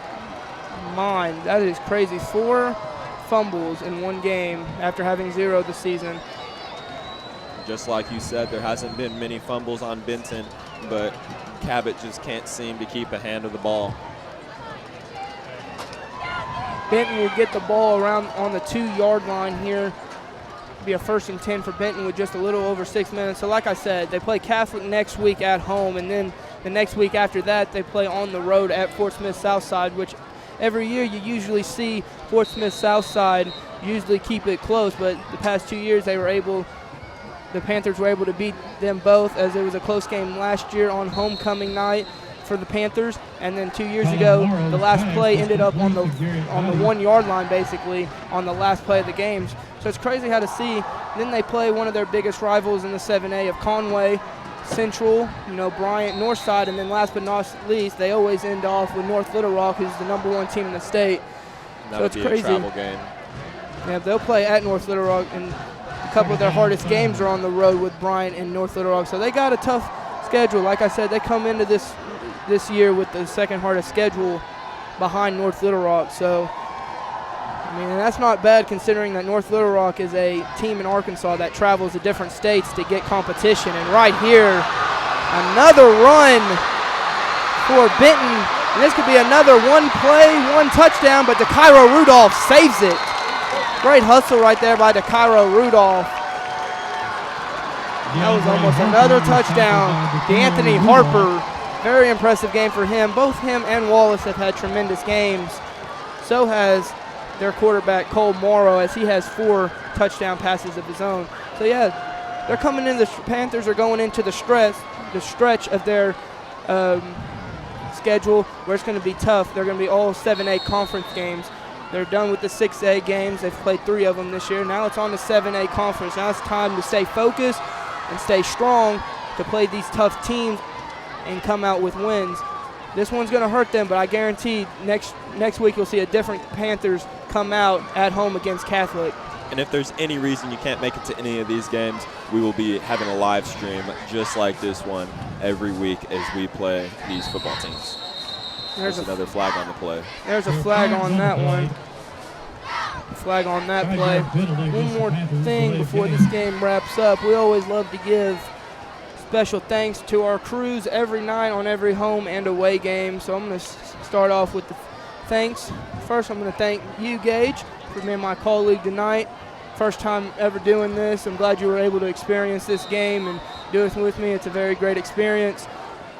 mind. That is crazy. 4 fumbles in one game after having 0 this season. Just like you said, there hasn't been many fumbles on Benton, but Cabot just can't seem to keep a hand of the ball. Benton will get the ball around on the 2-yard line here. It'll be a 1st and 10 for Benton with just a little over 6 minutes. So like I said, they play Catholic next week at home, and then the next week after that they play on the road at Fort Smith Southside, which every year you usually see Fort Smith Southside usually keep it close, but the past 2 years the Panthers were able to beat them both, as it was a close game last year on homecoming night for the Panthers, and then 2 years ago the last play ended up on the 1-yard line, basically on the last play of the games. So it's crazy how to see. Then they play one of their biggest rivals in the 7A of Conway Central, Bryant Northside, and then last but not least they always end off with North Little Rock, who's the #1 team in the state. That would be a travel game. Yeah, they'll play at North Little Rock, and a couple of their hardest games are on the road with Bryant and North Little Rock. So they got a tough schedule. Like I said, they come into this year with the 2nd hardest schedule behind North Little Rock. So, and that's not bad considering that North Little Rock is a team in Arkansas that travels to different states to get competition. And right here, another run for Benton. And this could be another 1 play, 1 touchdown, but DeCairo Rudolph saves it. Great hustle right there by DeCairo Rudolph. That was almost another touchdown. DeAnthony Harper, very impressive game for him. Both him and Wallace have had tremendous games. So has their quarterback Cole Morrow, as he has 4 touchdown passes of his own. So yeah, they're coming in. The Panthers are going into the stretch of their schedule where it's going to be tough. They're going to be all 7A conference games. They're done with the 6A games. They've played 3 of them this year. Now it's on the 7A conference. Now it's time to stay focused and stay strong to play these tough teams and come out with wins. This one's going to hurt them, but I guarantee next week you'll see a different Panthers come out at home against Catholic. And if there's any reason you can't make it to any of these games, we will be having a live stream just like this one every week as we play these football teams. There's another flag on the play. There's a flag on that one. flag on that play. Five-yard penalty One against the more Panthers. thing Delay of before game. this game wraps up. We always love to give special thanks to our crews every night on every home and away game. So I'm going to start off with the thanks. First, I'm going to thank you, Gage, for being my colleague tonight. First time ever doing this. I'm glad you were able to experience this game and do it with me. It's a very great experience.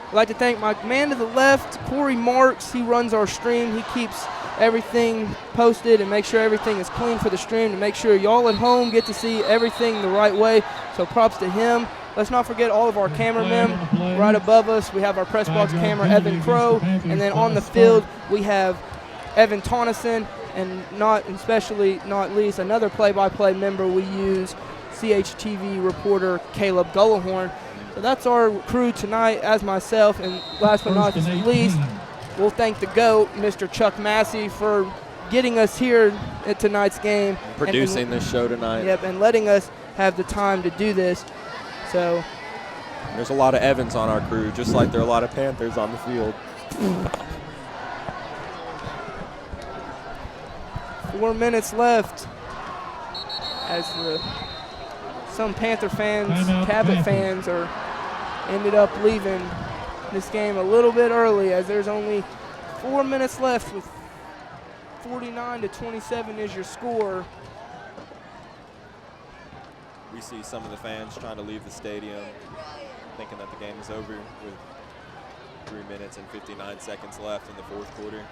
I'd like to thank my man to the left, Corey Marks. He runs our stream. He keeps everything posted and make sure everything is clean for the stream to make sure y'all at home get to see everything the right way. So props to him. Let's not forget all of our cameramen right above us. We have our press box camera, Evan Crow, and then on the field we have Evan Tonneson, and especially not least, another play-by-play member we use, CHTV reporter Caleb Gullahorn. So that's our crew tonight, as myself, and last but not least, we'll thank the GOAT, Mr. Chuck Massey, for getting us here at tonight's game. Producing this show tonight. Yep, and letting us have the time to do this. So there's a lot of Evans on our crew, just like there are a lot of Panthers on the field. 4 minutes left as some Panther fans, Cabot fans, ended up leaving this game a little bit early, as there's only 4 minutes left with 49-27 is your score. We see some of the fans trying to leave the stadium, thinking that the game is over with 3 minutes and 59 seconds left in the fourth quarter.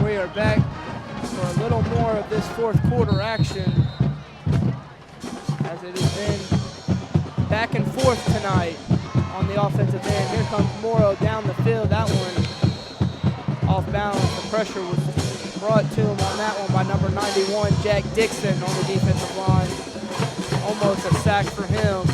We are back for a little more of this fourth quarter action, as it has been back and forth tonight on the offensive end. Here comes Morrow down the field. That one off balance. The pressure was brought to him on that one by number 91, Jack Dixon, on the defensive line. Almost a sack for him.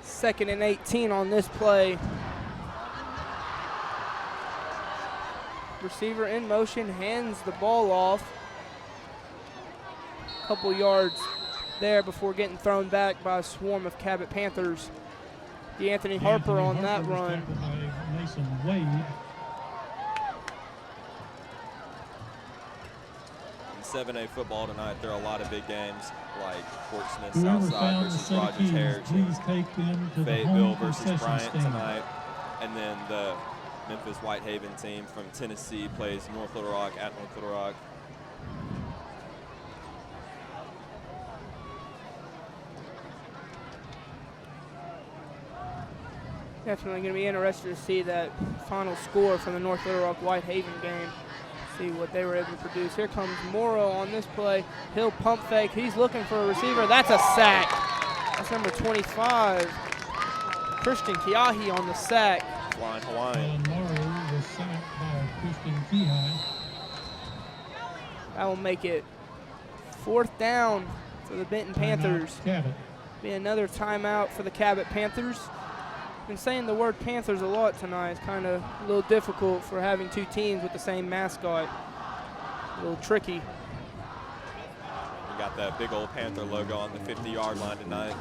Second and 18 on this play. Receiver in motion, hands the ball off. Couple yards there before getting thrown back by a swarm of Cabot Panthers. DeAnthony Harper on that run. In 7A football tonight, there are a lot of big games like Portsmouth, Southside versus Rogers Heritage, Fayetteville versus Bryant tonight, and then the Memphis Whitehaven team from Tennessee plays North Little Rock at North Little Rock. Definitely going to be interested to see that final score from the North Little Rock Whitehaven game. See what they were able to produce. Here comes Morrow on this play. He'll pump fake. He's looking for a receiver. That's a sack. That's number 25. Christian Kiahi on the sack. Flying Hawaiian. Morrow was sacked by Christian Kiahi. That will make it 4th down for the Benton Panthers. Cabot. Be another timeout for the Cabot Panthers. Been saying the word Panthers a lot tonight. It's kind of a little difficult for having two teams with the same mascot. A little tricky. You got that big old Panther logo on the 50-yard line tonight.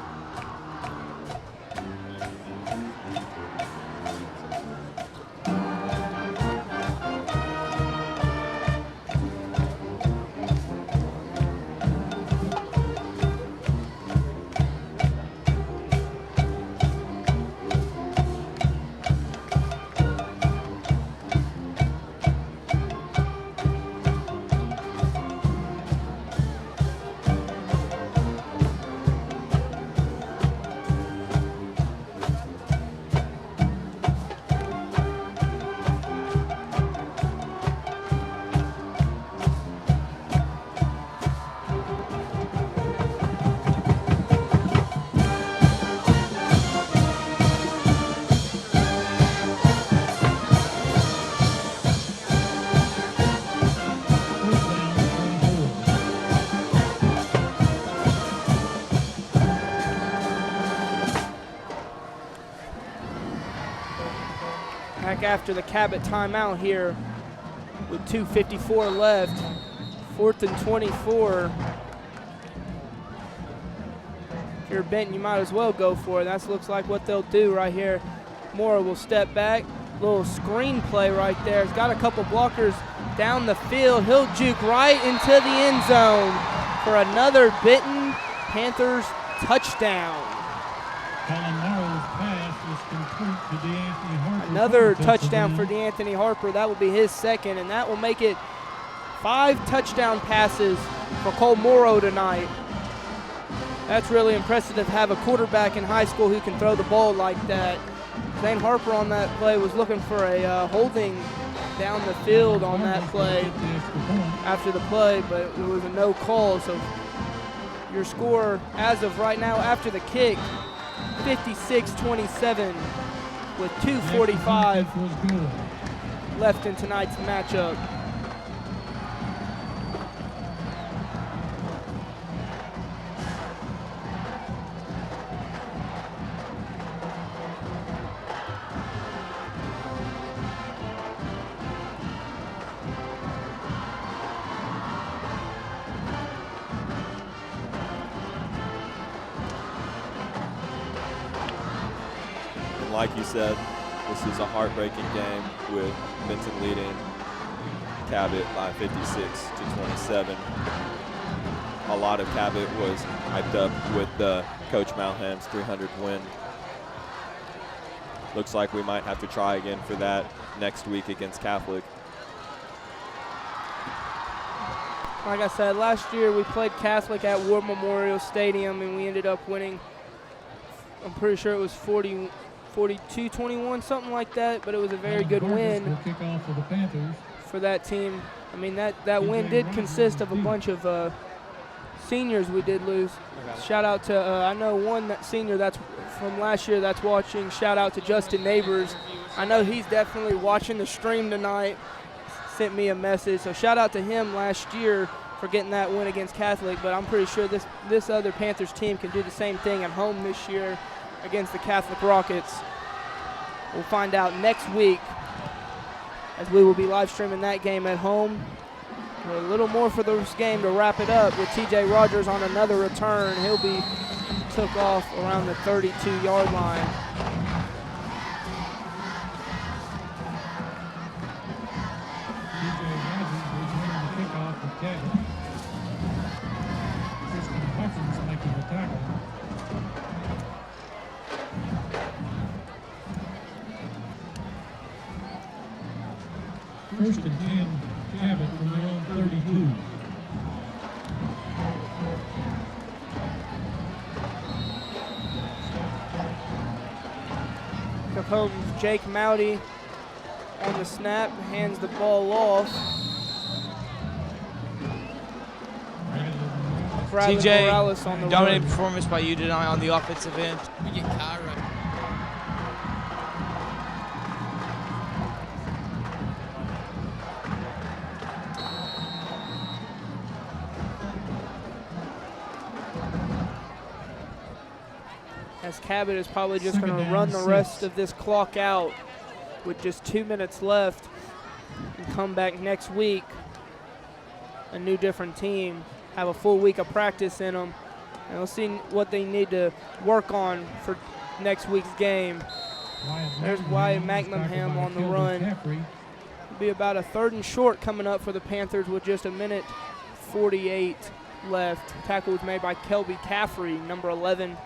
after the Cabot timeout here with 2:54 left. 4th and 24. If you're Benton, you might as well go for it. That looks like what they'll do right here. Mora will step back. Little screen play right there. He's got a couple blockers down the field. He'll juke right into the end zone for another Benton Panthers touchdown. Another touchdown for DeAnthony Harper. That will be his second, and that will make it 5 touchdown passes for Cole Morrow tonight. That's really impressive to have a quarterback in high school who can throw the ball like that. Zane Harper on that play was looking for a holding down the field on that play after the play, but it was a no call. So your score as of right now after the kick, 56-27 with 2:45 left in tonight's matchup. Like you said, this is a heartbreaking game with Benton leading Cabot by 56-27. A lot of Cabot was hyped up with Coach Malham's 300 win. Looks like we might have to try again for that next week against Catholic. Like I said, last year we played Catholic at War Memorial Stadium and we ended up winning. I'm pretty sure it was 42-21, something like that, but it was a very good win for that team. I mean, that win did consist of a bunch of seniors we did lose. Shout out to, I know one senior that's from last year that's watching. Shout out to Justin Neighbors. I know he's definitely watching the stream tonight. Sent me a message. So shout out to him last year for getting that win against Catholic, but I'm pretty sure this other Panthers team can do the same thing at home this year against the Catholic Rockets. We'll find out next week as we will be live streaming that game at home. A little more for this game to wrap it up with TJ Rogers on another return. He'll be took off around the 32-yard line. First and 10, Cabot from their own 32. Here comes Jake Mowdy on the snap, hands the ball off. Bradley Morales on the dominating run. performance by you tonight on the offensive end. We get Kyra. As Cabot is probably just going to run the rest of this clock out with just 2 minutes left and come back next week. A new different team, have a full week of practice in them, and we'll see what they need to work on for next week's game. There's Wyatt McNamara on the run. It'll be about a 3rd and short coming up for the Panthers with just 1:48 left. Tackle was made by Kelby Caffrey, number 11.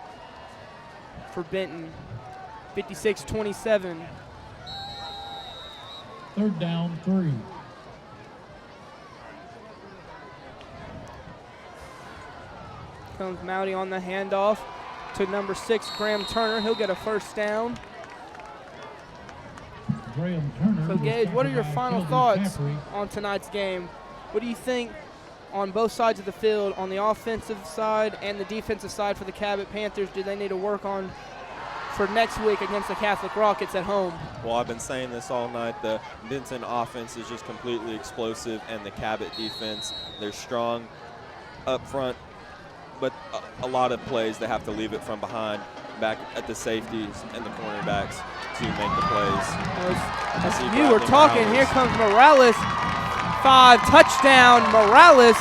For Benton, 56-27. 3rd down, 3. Comes Mowdy on the handoff to number 6, Graham Turner. He'll get a first down. Graham Turner. So, Gage, what are your final thoughts on tonight's game? What do you think on both sides of the field, on the offensive side and the defensive side for the Cabot Panthers, do they need to work on for next week against the Catholic Rockets at home? Well, I've been saying this all night. The Benton offense is just completely explosive, and the Cabot defense, they're strong up front, but a lot of plays they have to leave it from behind. back at the safeties and the cornerbacks to make the plays. As you were talking, here comes Morales. 5 touchdown, Morales.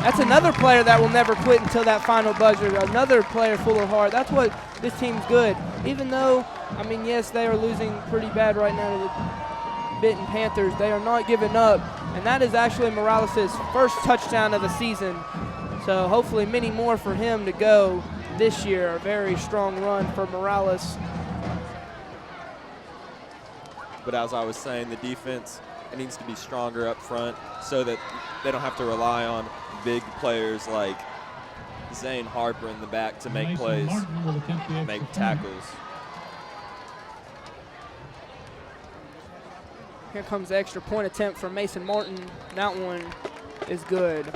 That's another player that will never quit until that final buzzer. Another player full of heart. That's what this team's good. Even though, I mean, yes, they are losing pretty bad right now to the Benton Panthers, they are not giving up. And that is actually Morales' first touchdown of the season. So hopefully many more for him to go this year. A very strong run for Morales. But as I was saying, the defense, it needs to be stronger up front so that they don't have to rely on big players like Zane Harper in the back to make plays, make tackles. Here comes the extra point attempt from Mason Martin. That one is good.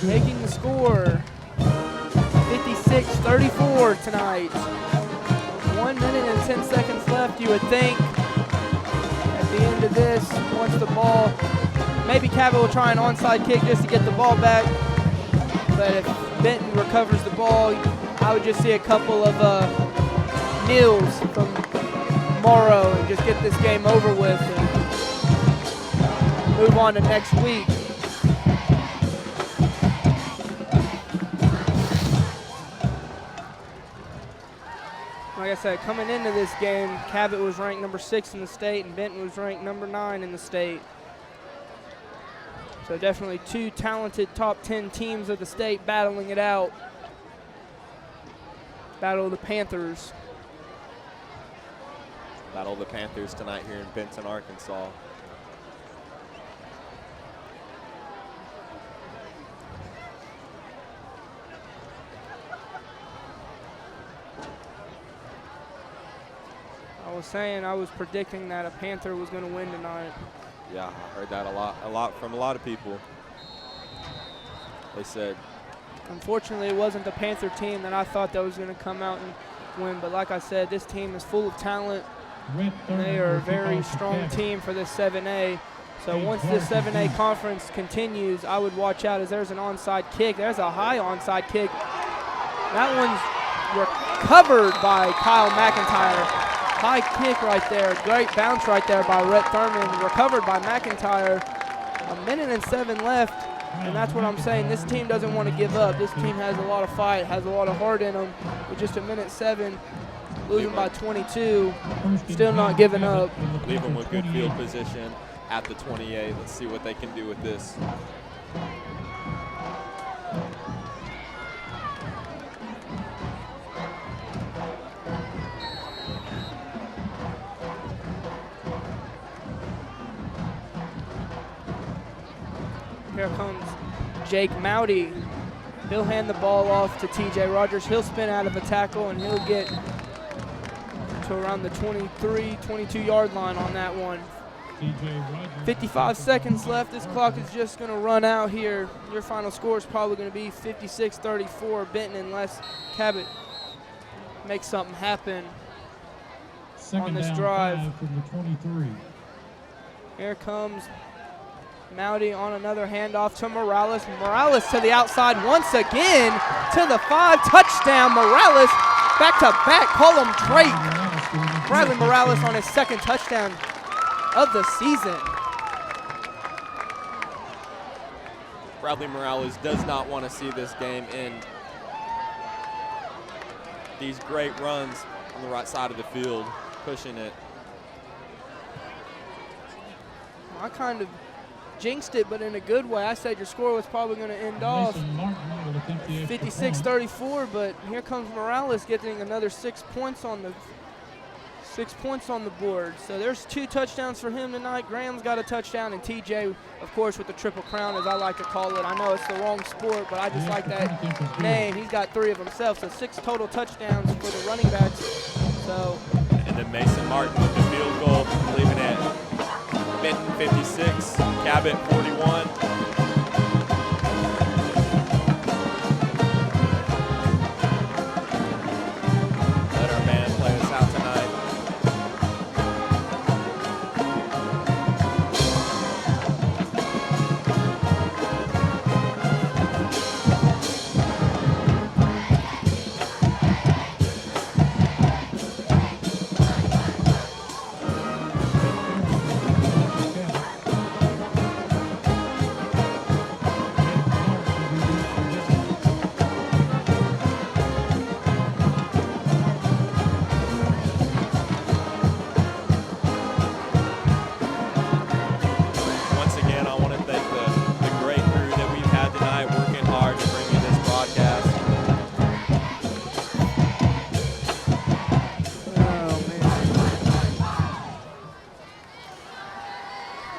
Making the score 56-34 tonight. 1 minute and 10 seconds left. You would think at the end of this, once the ball, maybe Cabot will try an onside kick just to get the ball back. But if Benton recovers the ball, I would just see a couple of kneels from Morrow and just get this game over with and move on to next week. Like I said, coming into this game, Cabot was ranked number 6 in the state and Benton was ranked number 9 in the state. So definitely 2 talented top 10 teams of the state battling it out. Battle of the Panthers. Battle of the Panthers tonight here in Benton, Arkansas. I was predicting that a Panther was going to win tonight. Yeah, I heard that a lot from a lot of people. They said. Unfortunately, it wasn't the Panther team that I thought that was going to come out and win. But like I said, this team is full of talent. They are a very strong team for this 7A. So once this 7A conference continues, I would watch out as there's an onside kick. There's a high onside kick. That one's recovered by Kyle McIntyre. High kick right there. Great bounce right there by Rhett Thurman. Recovered by McIntyre. 1 minute and 7 left. And that's what I'm saying. This team doesn't want to give up. This team has a lot of fight, has a lot of heart in them. With just 1 minute 7, losing by 22, still not giving up. Leave them with good field position at the 28. Let's see what they can do with this. Here comes Jake Mowdy. He'll hand the ball off to TJ Rogers. He'll spin out of a tackle and he'll get to around the 23, 22-yard line on that one. 55 seconds left. This clock is just going to run out here. Your final score is probably going to be 56-34 Benton unless Cabot makes something happen on this drive. From the 23. Here comes Mowdy on another handoff to Morales. Morales to the outside once again to the 5. Touchdown, Morales. Back to back, call him Drake. Bradley Morales on his 2nd touchdown of the season. Bradley Morales does not want to see this game end. These great runs on the right side of the field, pushing it. I kind of jinxed it, but in a good way. I said your score was probably going to end off 56-34, but here comes Morales getting another 6 points on the board. So there's 2 touchdowns for him tonight. Graham's got a touchdown, and TJ, of course, with the Triple Crown, as I like to call it. I know it's the wrong sport, but I just like that name. He's got 3 of himself, so 6 total touchdowns for the running backs. So, and then Mason Martin with the field goal, leaving it Benton 56, Cabot 41. Let our band play us out tonight.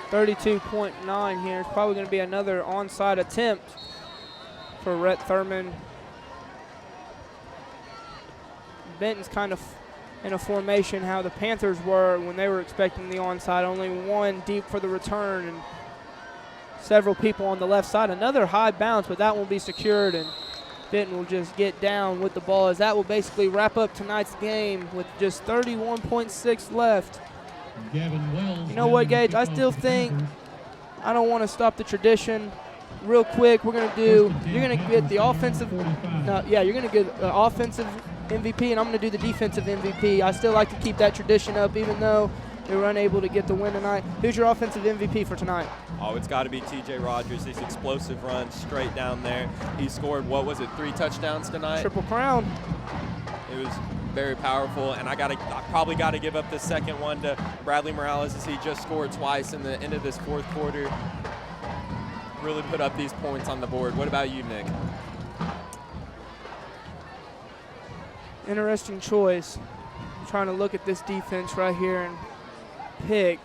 32.9 here. It's probably going to be another onside attempt for Rhett Thurman. Benton's kind of in a formation how the Panthers were when they were expecting the onside. Only one deep for the return and several people on the left side. Another high bounce, but that won't be secured, and Benton will just get down with the ball as that will basically wrap up tonight's game with just 31.6 left. You know what, Gage? I still think I don't want to stop the tradition. Real quick, we're going to do, you're going to get the offensive, you're going to get the offensive MVP, and I'm going to do the defensive MVP. I still like to keep that tradition up, even though they were unable to get the win tonight. Who's your offensive MVP for tonight? Oh, it's got to be TJ Rogers. These explosive runs straight down there. He scored, 3 touchdowns tonight? Triple crown. It was very powerful, and I probably got to give up the second one to Bradley Morales as he just scored twice in the end of this fourth quarter. Really put up these points on the board. What about you, Nick? Interesting choice. I'm trying to look at this defense right here and pick.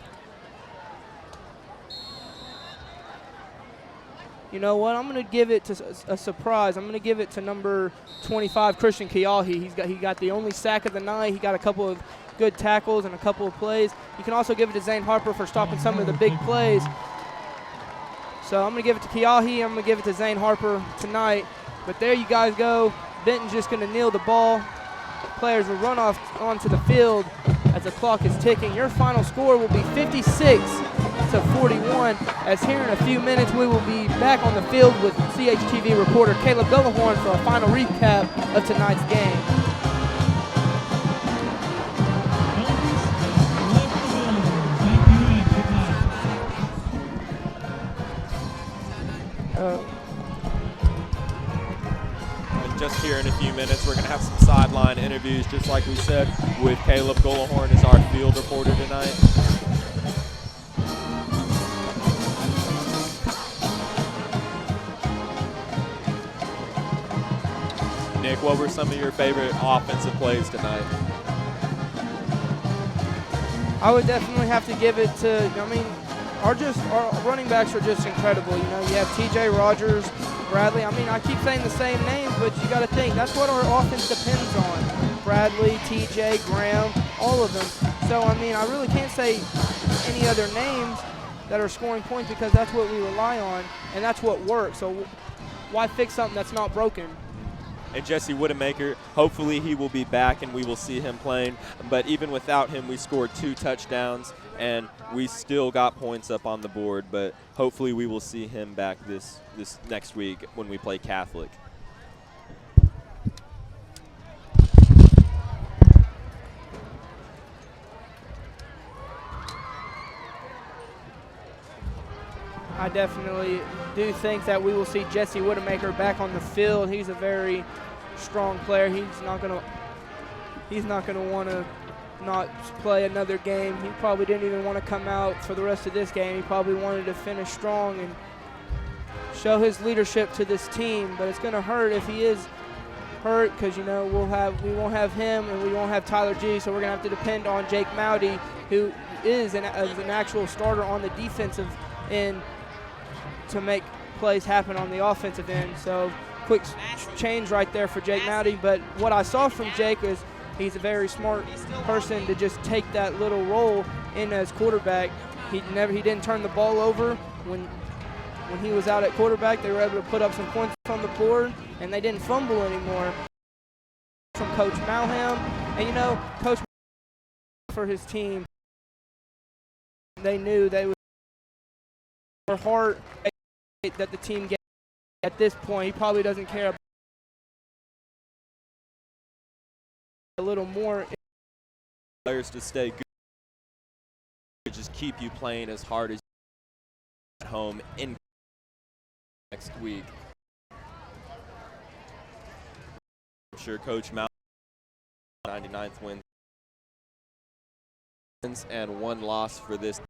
You know what? I'm going to give it to a surprise. I'm going to give it to number 25, Christian Kiahi. He got the only sack of the night. He got a couple of good tackles and a couple of plays. You can also give it to Zane Harper for stopping some of the big plays. So I'm going to give it to Kiahi. I'm going to give it to Zane Harper tonight. But there you guys go. Benton's just going to kneel the ball. Players will run off onto the field as the clock is ticking. Your final score will be 56-41. As here in a few minutes, we will be back on the field with CHTV reporter Caleb Gellahorn for a final recap of tonight's game. Just here in a few minutes, we're going to have some sideline interviews, just like we said, with Caleb Gellahorn as our field reporter tonight. Nick, what were some of your favorite offensive plays tonight? I would definitely have to give it to, our running backs are just incredible. You know, you have TJ Rogers, Bradley. I keep saying the same names, but you got to think that's what our offense depends on. Bradley, TJ, Graham, all of them. So, I really can't say any other names that are scoring points because that's what we rely on, and that's what works. So why fix something that's not broken? And Jesse Woodemaker, hopefully he will be back and we will see him playing. But even without him, we scored 2 touchdowns and we still got points up on the board. But hopefully we will see him back this next week when we play Catholic. I definitely do think that we will see Jesse Woodemaker back on the field. He's a very strong player. He's not gonna want to not play another game. He probably didn't even want to come out for the rest of this game. He probably wanted to finish strong and show his leadership to this team. But it's going to hurt if he is hurt because we won't have him and we won't have Tyler G. So we're going to have to depend on Jake Mowdy, who is an actual starter on the defensive end, to make plays happen on the offensive end. So quick change right there for Jake Mowdy. But what I saw from Jake is he's a very smart person to just take that little role in as quarterback. He didn't turn the ball over when he was out at quarterback. They were able to put up some points on the board, and they didn't fumble anymore. From Coach Malham, and Coach for his team, they knew they was more heart that the team gave. At this point, he probably doesn't care about a little more. Players to stay good, just keep you playing as hard as you at home in next week. I'm sure Coach Mount 99th win and 1 loss for this